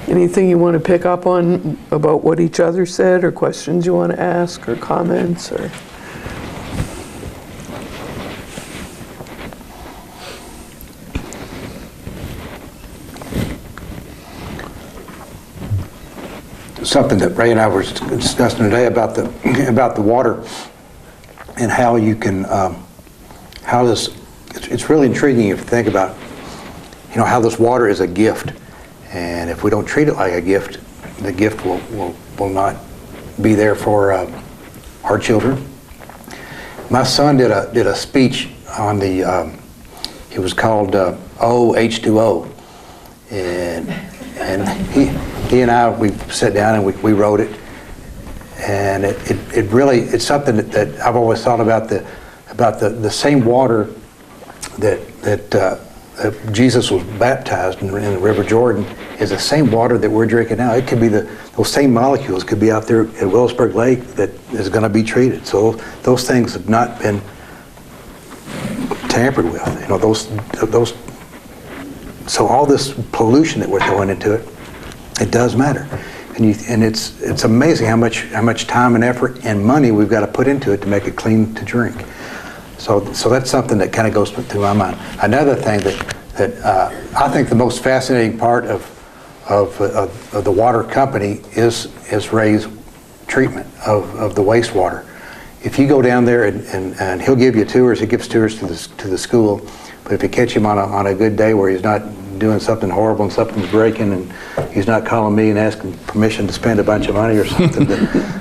Anything you want to pick up on about what each other said, or questions you want to ask, or comments, or? Something that Ray and I were discussing today about the water and how you can how this, it's really intriguing if you think about, you know, how this water is a gift, and if we don't treat it like a gift, the gift will not be there for our children. My son did a speech on the it was called H2O, and he and I, we sat down and we wrote it, and it really, it's something that I've always thought about the same water that Jesus was baptized in the River Jordan is the same water that we're drinking now. It could be those same molecules could be out there at Willisburg Lake that is going to be treated. So those things have not been tampered with. You know, those. So all this pollution that we're throwing into it, it does matter, and it's amazing how much time and effort and money we've got to put into it to make it clean to drink. So that's something that kind of goes through my mind. Another thing that I think the most fascinating part of the water company is Ray's treatment of the wastewater. If you go down there and he'll give you tours, he gives tours to the school, but if you catch him on a good day where he's not doing something horrible and something's breaking and he's not calling me and asking permission to spend a bunch of money or something,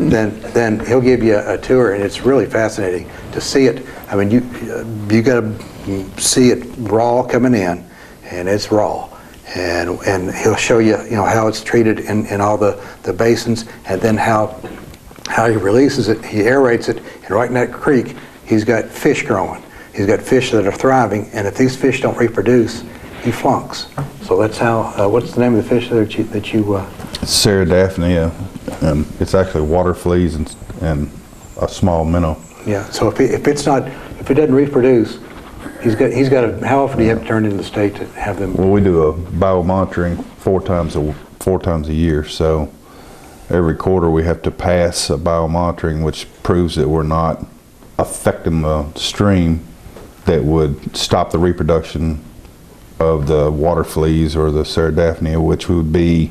then he'll give you a tour, and it's really fascinating to see it. I mean, you got to see it raw coming in, and it's raw. And he'll show you, how it's treated in all the basins, and then how he releases it. He aerates it, and right in that creek, he's got fish growing. He's got fish that are thriving, and if these fish don't reproduce, he flunks. So that's how. What's the name of the fish that you? Ceradaphnia, and it's actually water fleas and a small minnow. Yeah. So if it doesn't reproduce, he's got to. How often do you have to turn into the state to have them? Well, we do a biomonitoring four times a year. So every quarter we have to pass a biomonitoring, which proves that we're not affecting the stream that would stop the reproduction of the water fleas or the Ceradaphnia, which would be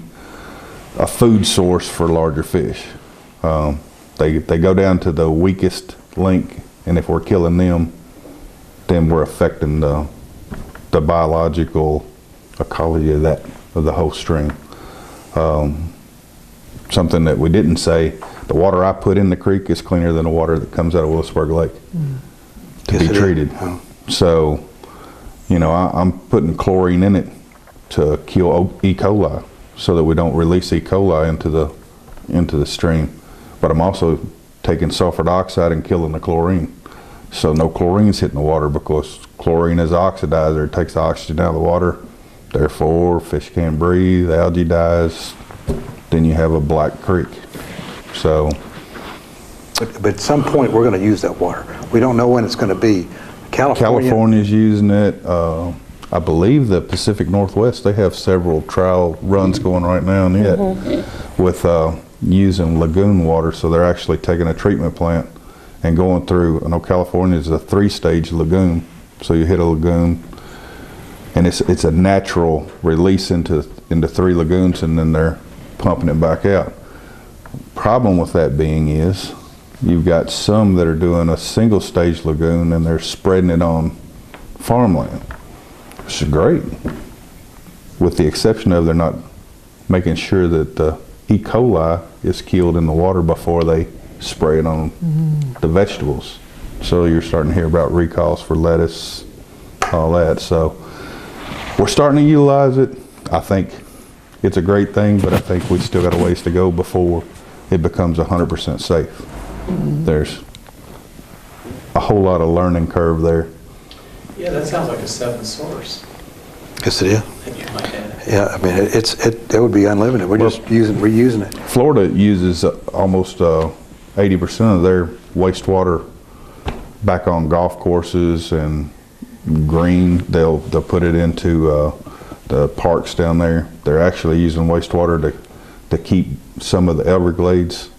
a food source for larger fish. They go down to the weakest link, and if we're killing them, then we're affecting the biological ecology of the whole stream. Something that we didn't say, the water I put in the creek is cleaner than the water that comes out of Willisburg Lake to be treated. So, I'm putting chlorine in it to kill E. coli so that we don't release E. coli into the stream. But I'm also taking sulfur dioxide and killing the chlorine. So no chlorine's hitting the water, because chlorine is an oxidizer. It takes the oxygen out of the water. Therefore, fish can't breathe, algae dies, then you have a black creek. So. But at some point, we're going to use that water. We don't know when it's going to be. California's using it. I believe the Pacific Northwest, they have several trial runs going right now with using lagoon water. So they're actually taking a treatment plant and going through. I know California is a 3-stage lagoon. So you hit a lagoon, and it's a natural release into 3 lagoons, and then they're pumping it back out. Problem with that being is, you've got some that are doing a single-stage lagoon and they're spreading it on farmland, which is great, with the exception of they're not making sure that the E. coli is killed in the water before they spray it on the vegetables. So you're starting to hear about recalls for lettuce, all that. So we're starting to utilize it. I think it's a great thing, but I think we still got a ways to go before it becomes 100% safe. There's a whole lot of learning curve there. Yeah, that sounds like a 7 source. Yes, it is. Yeah, I mean, it would be unlimited. We're just reusing it. Florida uses almost 80% of their wastewater back on golf courses and green. They'll put it into the parks down there. They're actually using wastewater to keep some of the Everglades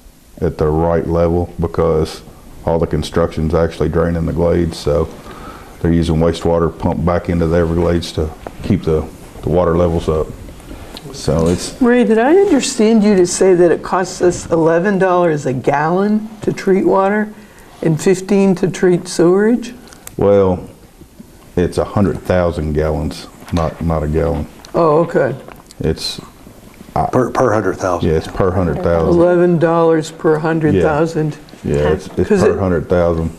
at the right level, because all the construction's actually draining the glades. So they're using wastewater pumped back into the Everglades to keep the water levels up. So it's... Ray, did I understand you to say that it costs us $11 a gallon to treat water and $15 to treat sewerage? Well, it's 100,000 gallons, not a gallon. Oh, okay. It's Per 100,000. yeah, it's per 100,000. $11 per 100,000. Yeah, it's per 100,000,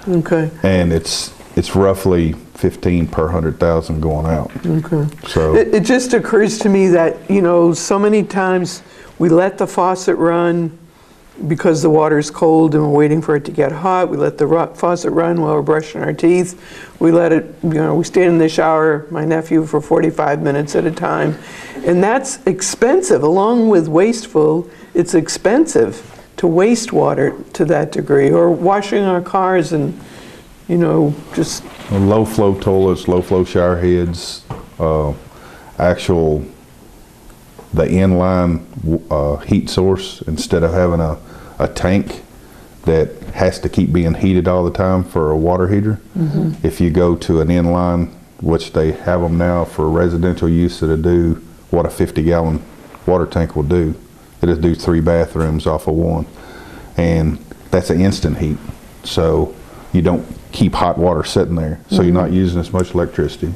Okay, and it's roughly 15 per 100,000 going out. okay. So It just occurs to me that, so many times we let the faucet run because the water's cold and we're waiting for it to get hot. We let the faucet run while we're brushing our teeth. We let it, we stayed in the shower, my nephew, for 45 minutes at a time. And that's expensive. Along with wasteful, it's expensive to waste water to that degree. Or washing our cars and, just... low flow toilets, low flow shower heads, the inline heat source, instead of having a tank, that has to keep being heated all the time for a water heater. If you go to an inline, which they have them now for residential use, that'll do what a 50-gallon water tank will do. It'll do 3 bathrooms off of one. And that's an instant heat. So you don't keep hot water sitting there. So you're not using as much electricity.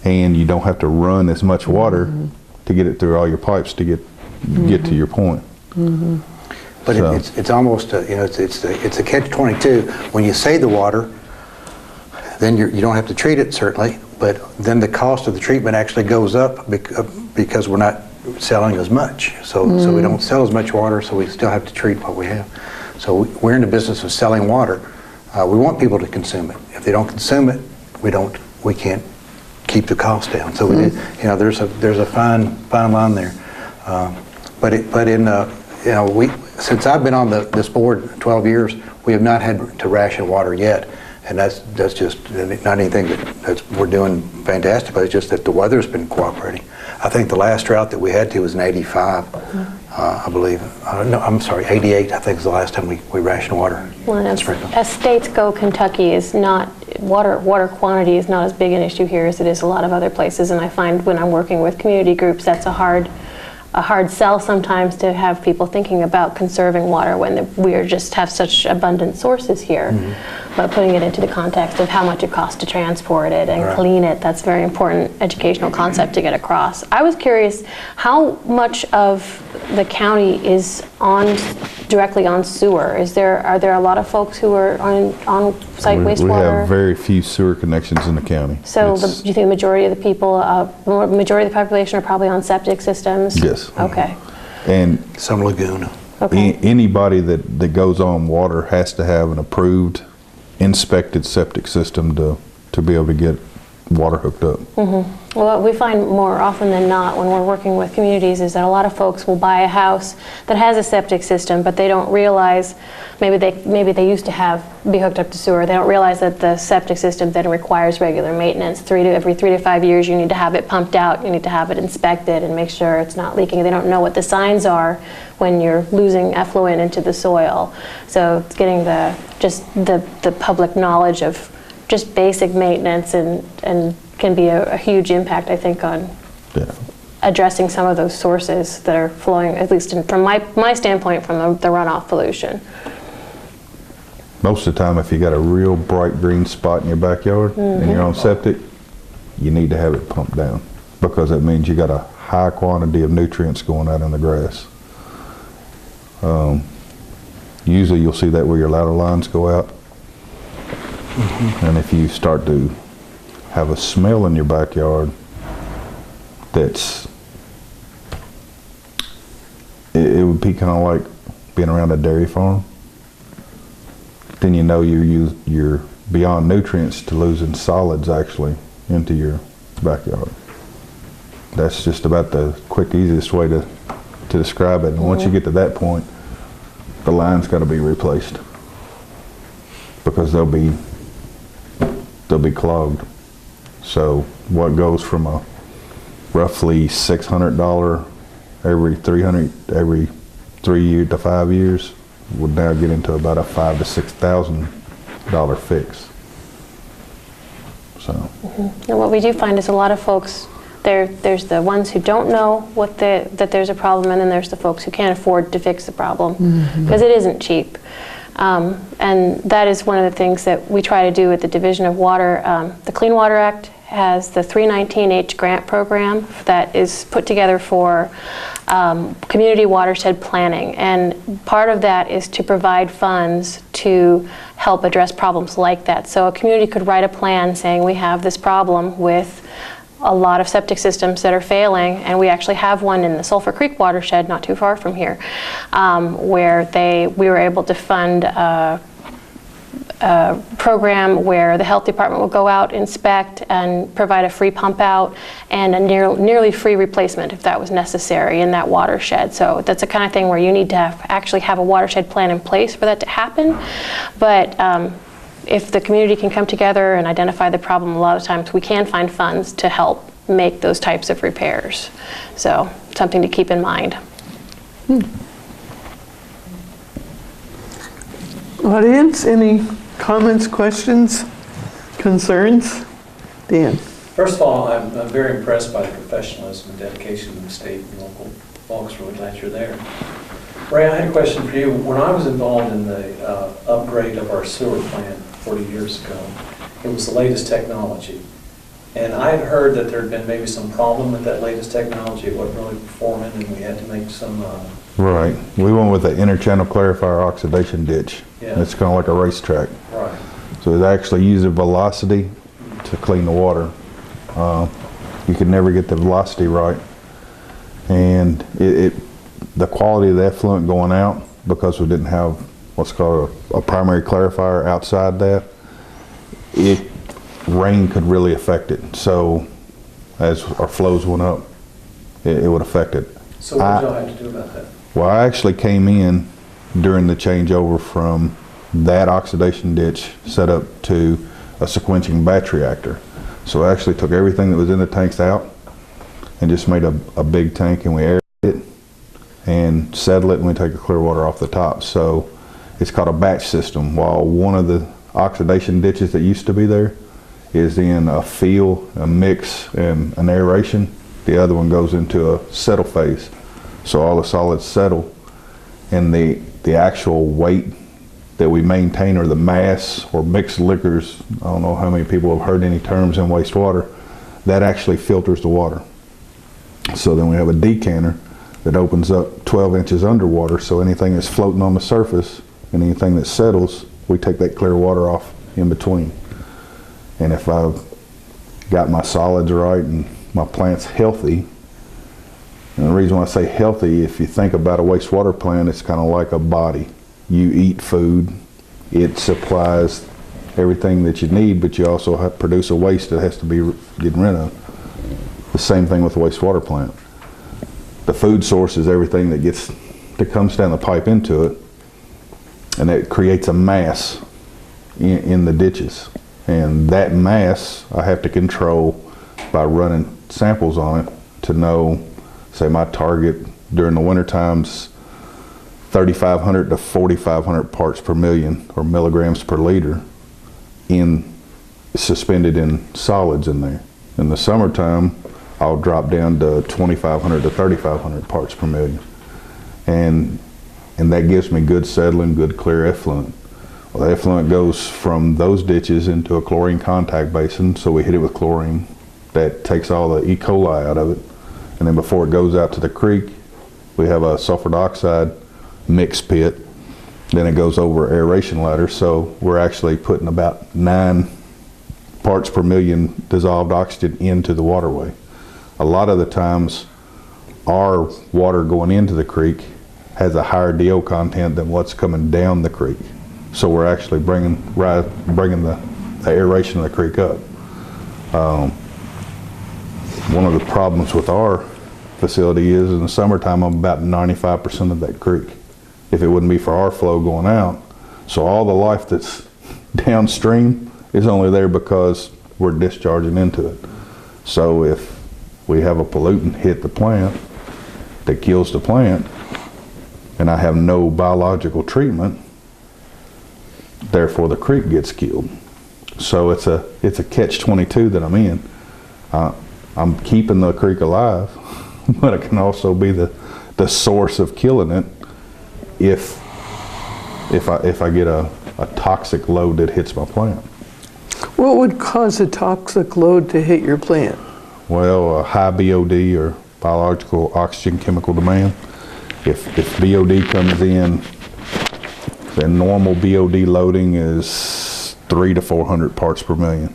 And you don't have to run as much water to get it through all your pipes to get to your point. But So- it's almost, it's a catch-22. When you save the water, then you don't have to treat it, certainly, but then the cost of the treatment actually goes up because we're not selling as much. So we don't sell as much water, so we still have to treat what we have. So we're in the business of selling water. We want people to consume it. If they don't consume it, we can't keep the cost down. So there's a fine line there. Since I've been on this board 12 years, we have not had to ration water yet. And that's just not anything that we're doing fantastically. It's just that the weather's been cooperating. I think the last drought that we had was in '85, I believe. No, I'm sorry, '88. I think is the last time we rationed water. Well, as states go, Kentucky is not, water quantity is not as big an issue here as it is a lot of other places. And I find when I'm working with community groups, that's a hard sell sometimes to have people thinking about conserving water when we just have such abundant sources here. But putting it into the context of how much it costs to transport it and clean it, that's a very important educational concept to get across. I was curious, how much of the county is directly on sewer? Are there a lot of folks who are on site wastewater? We have very few sewer connections in the county. So do you think the majority of the people, majority of the population are probably on septic systems? Yes. Okay. And Some lagoon. Okay. anybody that goes on water has to have an approved, inspected septic system to be able to get water hooked up. Well, what we find more often than not when we're working with communities is that a lot of folks will buy a house that has a septic system, but they don't realize, maybe they used to be hooked up to sewer. They don't realize that the septic system then requires regular maintenance. Every 3 to 5 years, you need to have it pumped out. You need to have it inspected and make sure it's not leaking. They don't know what the signs are when you're losing effluent into the soil. So it's getting the public knowledge of just basic maintenance and can be a huge impact, I think, on addressing some of those sources that are flowing, at least from my standpoint, from the runoff pollution. Most of the time, if you got a real bright green spot in your backyard and you're on septic, you need to have it pumped down because that means you got a high quantity of nutrients going out in the grass. Usually you'll see that where your ladder lines go out. And if you start to have a smell in your backyard it would be kind of like being around a dairy farm, then you know you're beyond nutrients to losing solids actually into your backyard. That's just about the quick, easiest way to describe it. And once you get to that point, the line's got to be replaced because they'll be clogged. So what goes from a roughly $600 every 3 years to 5 years would now get into about a $5,000 to $6,000 fix. So. And what we do find is a lot of folks, there's the ones who don't know that there's a problem, and then there's the folks who can't afford to fix the problem because it isn't cheap. And that is one of the things that we try to do at the Division of Water. The Clean Water Act has the 319H grant program that is put together for community watershed planning. And part of that is to provide funds to help address problems like that. So a community could write a plan saying we have this problem with a lot of septic systems that are failing, and we actually have one in the Sulphur Creek watershed not too far from here, where we were able to fund a program where the health department will go out, inspect, and provide a free pump out and a nearly free replacement if that was necessary in that watershed. So that's the kind of thing where you need to actually have a watershed plan in place for that to happen. But if the community can come together and identify the problem, a lot of times we can find funds to help make those types of repairs. So something to keep in mind. Audience, any comments, questions, concerns? Dan? First of all, I'm very impressed by the professionalism and dedication of the state and local folks. Really glad you're there. Ray, I had a question for you. When I was involved in the upgrade of our sewer plant 40 years ago, it was the latest technology. And I had heard that there had been maybe some problem with that latest technology. It wasn't really performing, and we had to make some... Right. We went with the interchannel clarifier oxidation ditch. Yeah. It's kind of like a racetrack. Right. So it actually uses velocity to clean the water. You could never get the velocity right. And the quality of the effluent going out, because we didn't have what's called a primary clarifier outside that, rain could really affect it. So as our flows went up, it would affect it. So what did y'all have to do about that? Well, I actually came in during the changeover from that oxidation ditch set up to a sequencing batch reactor. So I actually took everything that was in the tanks out and just made a big tank, and we aired it and settle it, and we take the clear water off the top. So it's called a batch system. While one of the oxidation ditches that used to be there is in a fill, a mix, and an aeration, the other one goes into a settle phase. So all the solids settle, and the actual weight that we maintain, or the mass or mixed liquors, I don't know how many people have heard any terms in wastewater, that actually filters the water. So then we have a decanter that opens up 12 inches underwater, so anything that's floating on the surface and anything that settles, we take that clear water off in between. And if I've got my solids right and my plant's healthy, and the reason why I say healthy, if you think about a wastewater plant, it's kind of like a body. You eat food, it supplies everything that you need, but you also have to produce a waste that has to be getting rid of. The same thing with a wastewater plant. The food source is everything that comes down the pipe into it, and it creates a mass in the ditches. And that mass I have to control by running samples on it to know, say my target during the winter times, 3,500 to 4,500 parts per million, or milligrams per liter, suspended in solids in there. In the summertime, I'll drop down to 2,500 to 3,500 parts per million. And that gives me good settling, good clear effluent. Well, the effluent goes from those ditches into a chlorine contact basin, so we hit it with chlorine. That takes all the E. coli out of it. And then before it goes out to the creek, we have a sulfur dioxide mix pit. Then it goes over aeration ladder, so we're actually putting about 9 parts per million dissolved oxygen into the waterway. A lot of the times, our water going into the creek has a higher DO content than what's coming down the creek. So we're actually bringing the aeration of the creek up. One of the problems with our facility is in the summertime, I'm about 95% of that creek. If it wouldn't be for our flow going out, so all the life that's downstream is only there because we're discharging into it. So if we have a pollutant hit the plant that kills the plant, and I have no biological treatment, therefore the creek gets killed. So it's a catch-22 that I'm in. I'm keeping the creek alive, but it can also be the source of killing it if I get a toxic load that hits my plant. What would cause a toxic load to hit your plant? Well, a high BOD, or biological oxygen chemical demand. If BOD comes in, the normal BOD loading is 300 to 400 parts per million.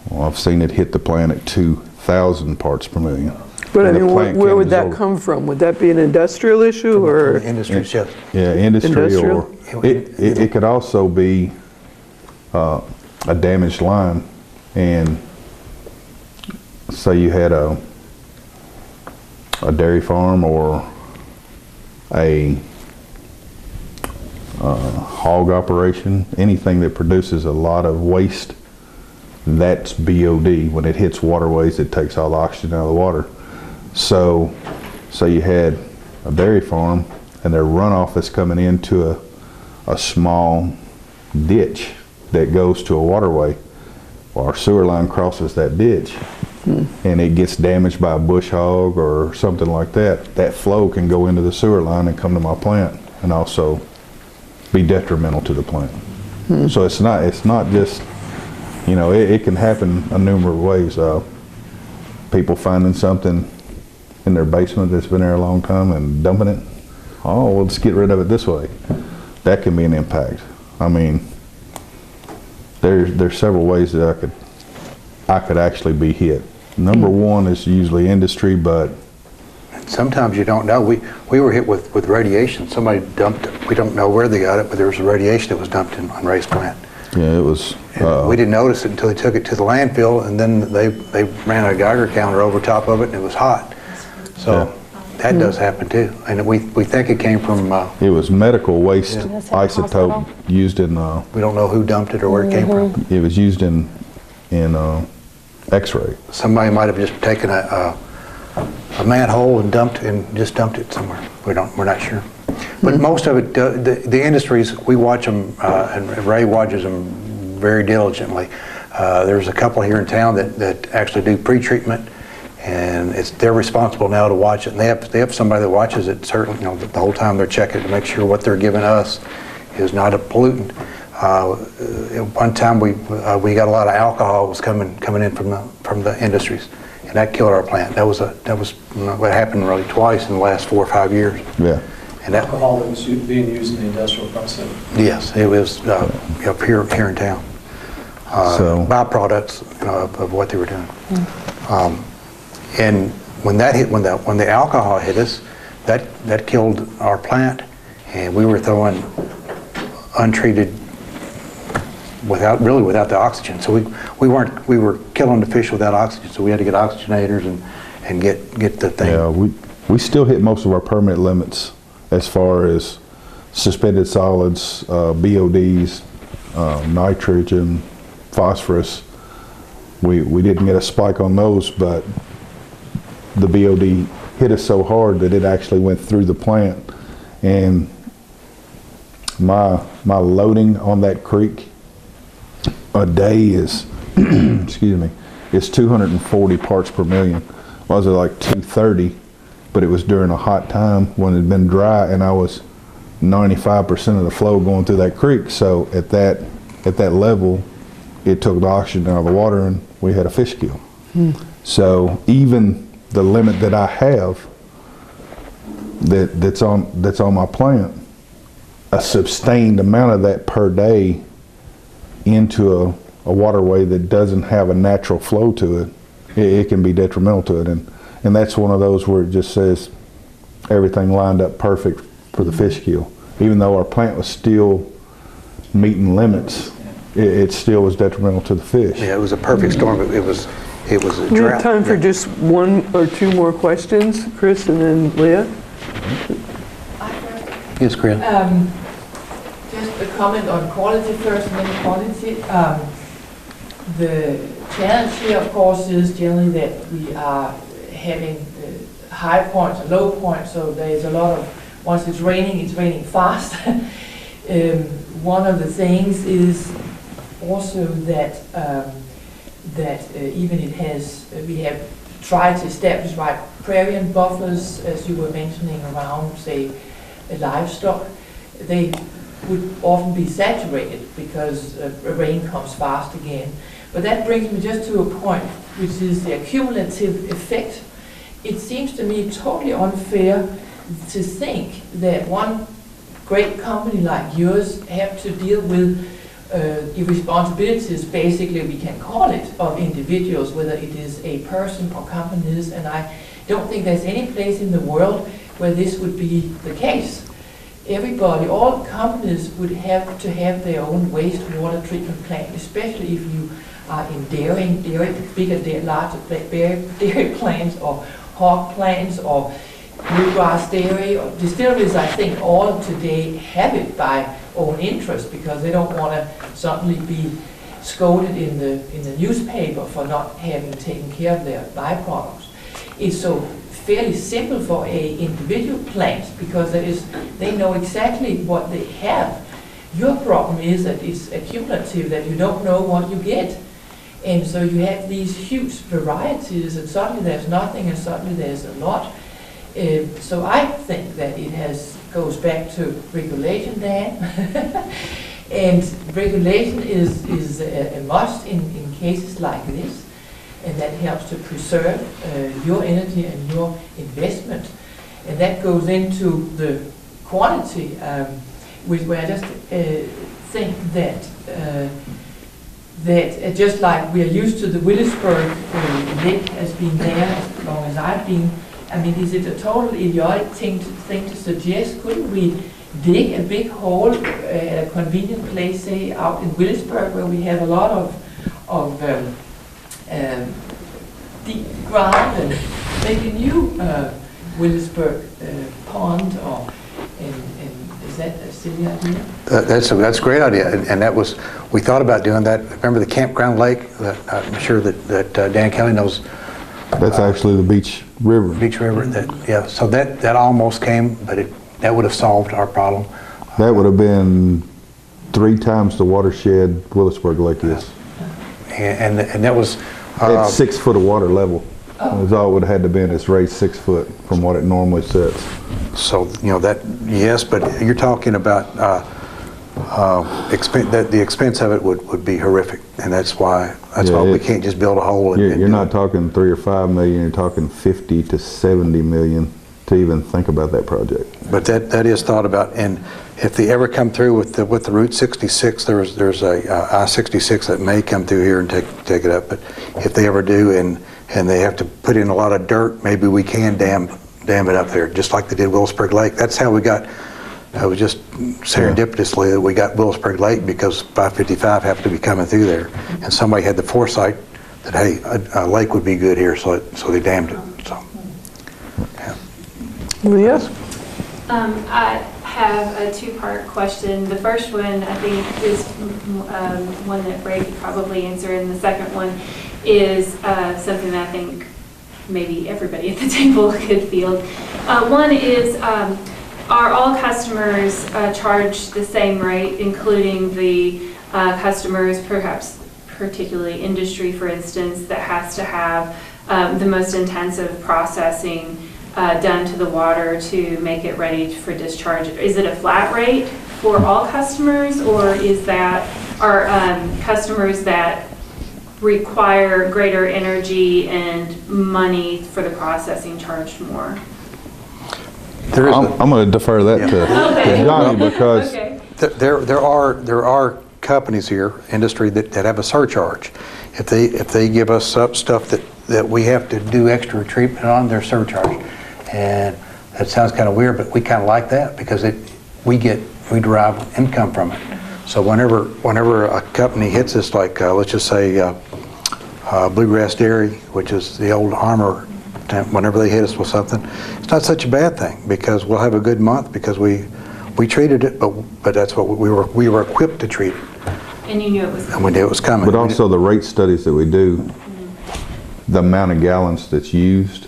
Well, I've seen it hit the plant at 2,000 parts per million. But I And the mean, plant where can would that dissolve. come from? Would that be an industrial issue, or? Industry shift. Yeah, industry, Industrial? or it could also be a damaged line. And say you had a dairy farm or a hog operation, anything that produces a lot of waste, that's BOD. When it hits waterways, it takes all the oxygen out of the water. So say you had a dairy farm and their runoff is coming into a small ditch that goes to a waterway. Well, our sewer line crosses that ditch, and it gets damaged by a bush hog or something like that. That flow can go into the sewer line and come to my plant, and also be detrimental to the plant. So it's not just, you know, it can happen a number of ways. People finding something in their basement that's been there a long time and dumping it. Oh, well, let's get rid of it this way. That can be an impact. I mean, there's several ways that I could actually be hit. Number one is usually industry, but Sometimes you don't know. We were hit with radiation. Somebody dumped it. We don't know where they got it, but there was radiation that was dumped on Ray's plant. yeah, it was. And we didn't notice it until they took it to the landfill, and then they ran a Geiger counter over top of it, and it was hot. So that does happen too. And we think it came from, It was medical waste Yeah. isotope used in. we don't know who dumped it or where it came from. It was used in X-ray. Somebody might have just taken a manhole and just dumped it somewhere. We're not sure. But most of it, the industries, we watch them, and Ray watches them very diligently. There's a couple here in town that actually do pre-treatment, and they're responsible now to watch it. And they have somebody that watches it, certainly, you know, the whole time they're checking to make sure what they're giving us is not a pollutant. One time we got a lot of alcohol was coming in from the industries, and that killed our plant. That was what happened really twice in the last 4 or 5 years. Yeah. And that, Alcohol that was being used in the industrial process. yes, it was up here in town. So- Byproducts of what they were doing. And when the alcohol hit us, that killed our plant, and we were throwing untreated without the oxygen. So we were killing the fish without oxygen. So we had to get oxygenators and get the thing. Yeah, we still hit most of our permit limits as far as suspended solids, BODs, nitrogen, phosphorus. We didn't get a spike on those, but the BOD hit us so hard that it actually went through the plant. And my loading on that creek a day is, excuse me, is 240 parts per million. Was it like 230? But it was during a hot time when it had been dry, and I was 95% of the flow going through that creek. So at that level, it took the oxygen out of the water, and we had a fish kill. So even the limit that I have that's on my plant, a sustained amount of that per day into a waterway that doesn't have a natural flow to it, it can be detrimental to it. And that's one of those where it just says everything lined up perfect for the fish kill. Even though our plant was still meeting limits, it still was detrimental to the fish. Yeah, it was a perfect storm. But it was a drought. We have time for just one or two more questions, Chris and then Leah. Yes, Chris. Just a comment on quality first and then quantity. The challenge here, of course, is generally that we are having high points and low points, so there's a lot of, once it's raining fast. One of the things is also that even we have tried to establish riparian buffers, as you were mentioning, around, say, livestock. They would often be saturated because rain comes fast again. But that brings me just to a point, which is the accumulative effect. It seems to me totally unfair to think that one great company like yours have to deal with irresponsibilities, basically we can call it, of individuals, whether it is a person or companies, and I don't think there's any place in the world where this would be the case. Everybody, all companies would have to have their own wastewater treatment plant, especially if you are in larger dairy plants or hog plants or bluegrass dairy or distilleries. I think all today have it by own interest because they don't want to suddenly be scolded in the newspaper for not having taken care of their byproducts. It's so fairly simple for a individual plant because they know exactly what they have. Your problem is that it's accumulative, that you don't know what you get. And so you have these huge varieties, and suddenly there's nothing, and suddenly there's a lot. So I think that it goes back to regulation, Dan. And regulation is a must in cases like this, and that helps to preserve your energy and your investment. And that goes into the quantity, where I just think that just like we are used to the Willisburg lake has been there as long as I've been, I mean, is it a total idiotic thing to suggest? Couldn't we dig a big hole at a convenient place, say out in Willisburg, where we have a lot of deep ground, and make a new Willisburg pond, and is that a silly idea? That's a great idea, and that was, we thought about doing that. Remember the campground lake? I'm sure that Dan Kelly knows. That's actually the Beach River. Beach River. Yeah. So that almost came, but that would have solved our problem. That would have been 3 times the watershed Willisburg Lake is. And that was. It's 6 foot of water level. That's all it would have had to been is raised 6 foot from what it normally sits. So that, yes, but you're talking about the expense of it would be horrific, and that's why we can't just build a hole. You're not talking 3 or 5 million. You're talking 50 to 70 million to even think about that project. But that is thought about, and if they ever come through with the Route 66, there's a I-66 that may come through here and take it up. But if they ever do, and they have to put in a lot of dirt, maybe we can dam it up there, just like they did Willisburg Lake. That's how we got. It was just serendipitously that we got Willisburg Lake, because 555 happened to be coming through there, and somebody had the foresight that, hey, a lake would be good here, so they dammed it. So, yeah. Well, yes. I have a 2-part question. The first one, I think, is one that Ray could probably answer, and the second one is something that I think maybe everybody at the table could field. One is, are all customers charged the same rate, including the customers, perhaps particularly industry, for instance, that has to have the most intensive processing done to the water to make it ready for discharge? Is it a flat rate for all customers, or are customers that require greater energy and money for the processing charged more? I'm going to defer that to Johnny, because there are companies here, industry that have a surcharge. If they give us up stuff that we have to do extra treatment on, their surcharge. And that sounds kind of weird, but we kind of like that, because we derive income from it. So whenever a company hits us, like let's just say Bluegrass Dairy, which is the old Armour, whenever they hit us with something, it's not such a bad thing, because we'll have a good month because we treated it, but that's what we were equipped to treat it. And you knew it was coming. And we knew it was coming. But also the rate studies that we do, the amount of gallons that's used,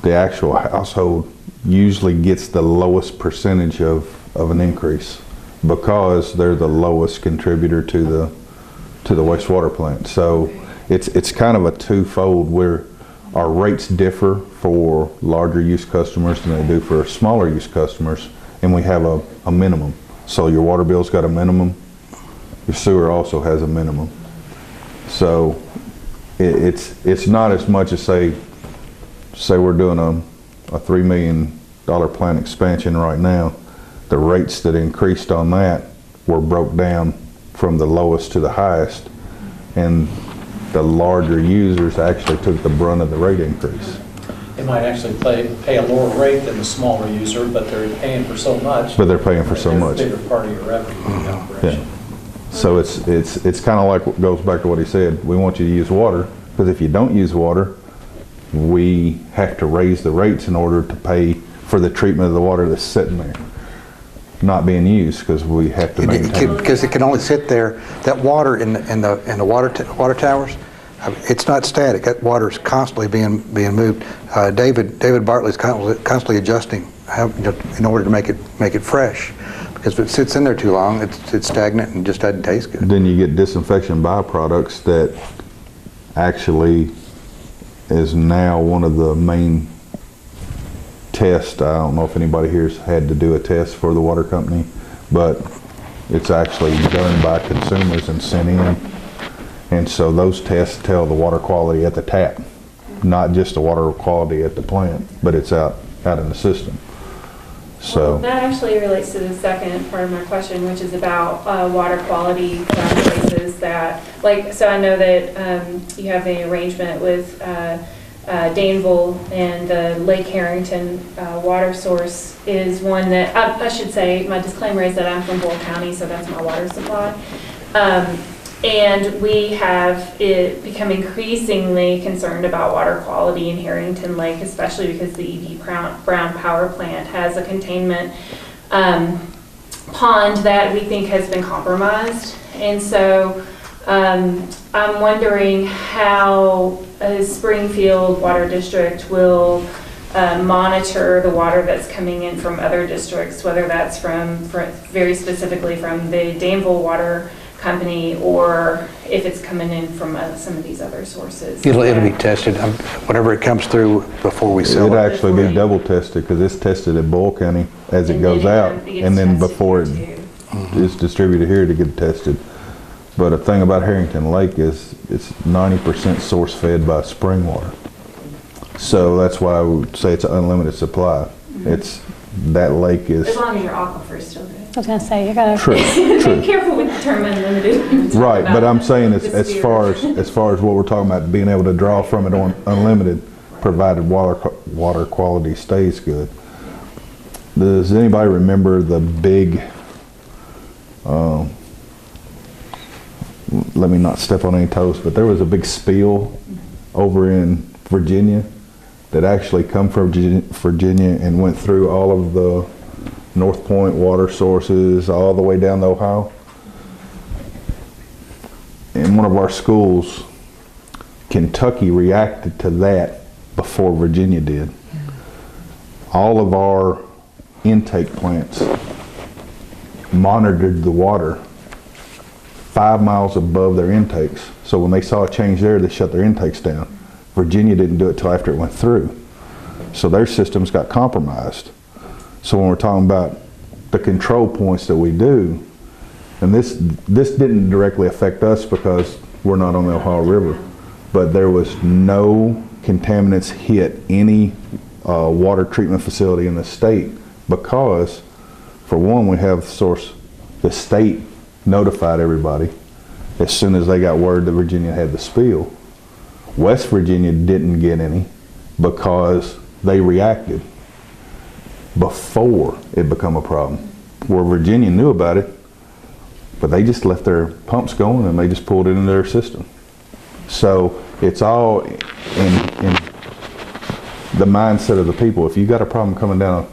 the actual household usually gets the lowest percentage of an increase, because they're the lowest contributor to the wastewater plant. So it's kind of a twofold, where our rates differ for larger use customers than they do for smaller use customers, and we have a minimum. So your water bill's got a minimum, your sewer also has a minimum. So it's not as much as say we're doing a $3 million plant expansion right now. The rates that increased on that were broke down from the lowest to the highest, and the larger users actually took the brunt of the rate increase. They might actually pay a lower rate than the smaller user, but they're paying for so much. But they're paying for so much. They're a bigger part of your revenue in the operation. Yeah. So it's kind of like, goes back to what he said. We want you to use water, because if you don't use water, we have to raise the rates in order to pay for the treatment of the water that's sitting there, not being used, because we have to maintain. Because it can only sit there. That water in the water towers, it's not static. That water is constantly being moved. David Bartley's constantly adjusting in order to make it fresh. Because if it sits in there too long, it's stagnant and just doesn't taste good. Then you get disinfection byproducts that actually is now one of the main tests. I don't know if anybody here's had to do a test for the water company, but it's actually done by consumers and sent in. And so those tests tell the water quality at the tap, not just the water quality at the plant, but it's out in the system. So That actually relates to the second part of my question, which is about water quality places that, like, so I know that you have an arrangement with Danville, and the Lake Harrington water source is one that, I should say, my disclaimer is that I'm from Bull County, so that's my water supply. And we have become increasingly concerned about water quality in Harrington Lake, especially because the E.D. Brown Power Plant has a containment pond that we think has been compromised. And so I'm wondering how Springfield Water District will monitor the water that's coming in from other districts, whether that's very specifically from the Danville Water Company, or if it's coming in from some of these other sources. It'll be tested, whatever it comes through before we sell it'll it. actually be double tested because it's tested at Bull County as it And goes then out, it gets and then tested before here, it is distributed here to get tested. But the thing about Harrington Lake is it's 90% source fed by spring water. So that's why I would say it's an unlimited supply. It's that lake is As long as your aquifer is still good. I was gonna say, you gotta. true. Be careful with the term unlimited. Right, but I'm saying The as sphere. far as what we're talking about, being able to draw from it on unlimited, provided water quality stays good. Does anybody remember the big? Let me not step on any toes, but there was a big spill over in Virginia that actually come from Virginia and went through all of the North Point water sources all the way down the Ohio. In one of our schools, Kentucky reacted to that before Virginia did. All of our intake plants monitored the water 5 miles above their intakes. So when they saw a change there, they shut their intakes down. Virginia didn't do it till after it went through. So their systems got compromised. So when we're talking about the control points that we do, and this didn't directly affect us because we're not on the Ohio River, but there was no contaminants hit any water treatment facility in the state because, for one, we have the state notified everybody as soon as they got word that Virginia had the spill. West Virginia didn't get any because they reacted before it became a problem. Where Virginia knew about it, but they just left their pumps going and they just pulled it into their system. So it's all in the mindset of the people. If you got a problem coming down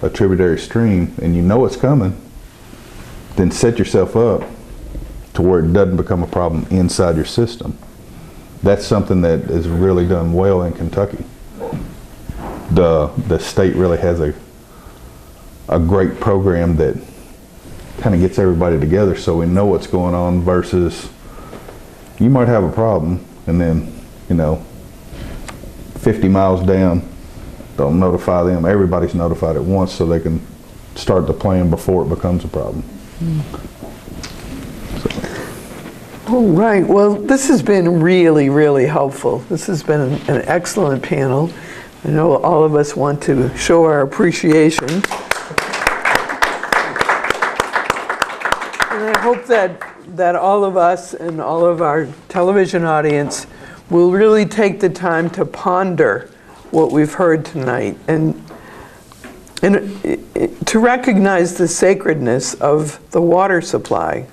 a tributary stream and you know it's coming, then set yourself up to where it doesn't become a problem inside your system. That's something that is really done well in Kentucky. The state really has a great program that kind of gets everybody together so we know what's going on versus you might have a problem and then, 50 miles down, don't notify them. Everybody's notified at once so they can start the plan before it becomes a problem. All right, well, this has been really, really helpful. This has been an excellent panel. I know all of us want to show our appreciation. And I hope that all of us and all of our television audience will really take the time to ponder what we've heard tonight and to recognize the sacredness of the water supply.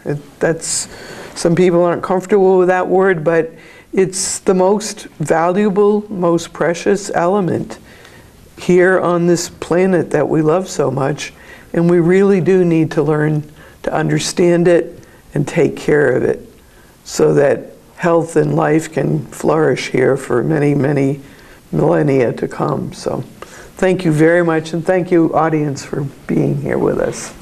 Some people aren't comfortable with that word, but it's the most valuable, most precious element here on this planet that we love so much, and we really do need to learn to understand it and take care of it so that health and life can flourish here for many, many millennia to come. So thank you very much, and thank you, audience, for being here with us.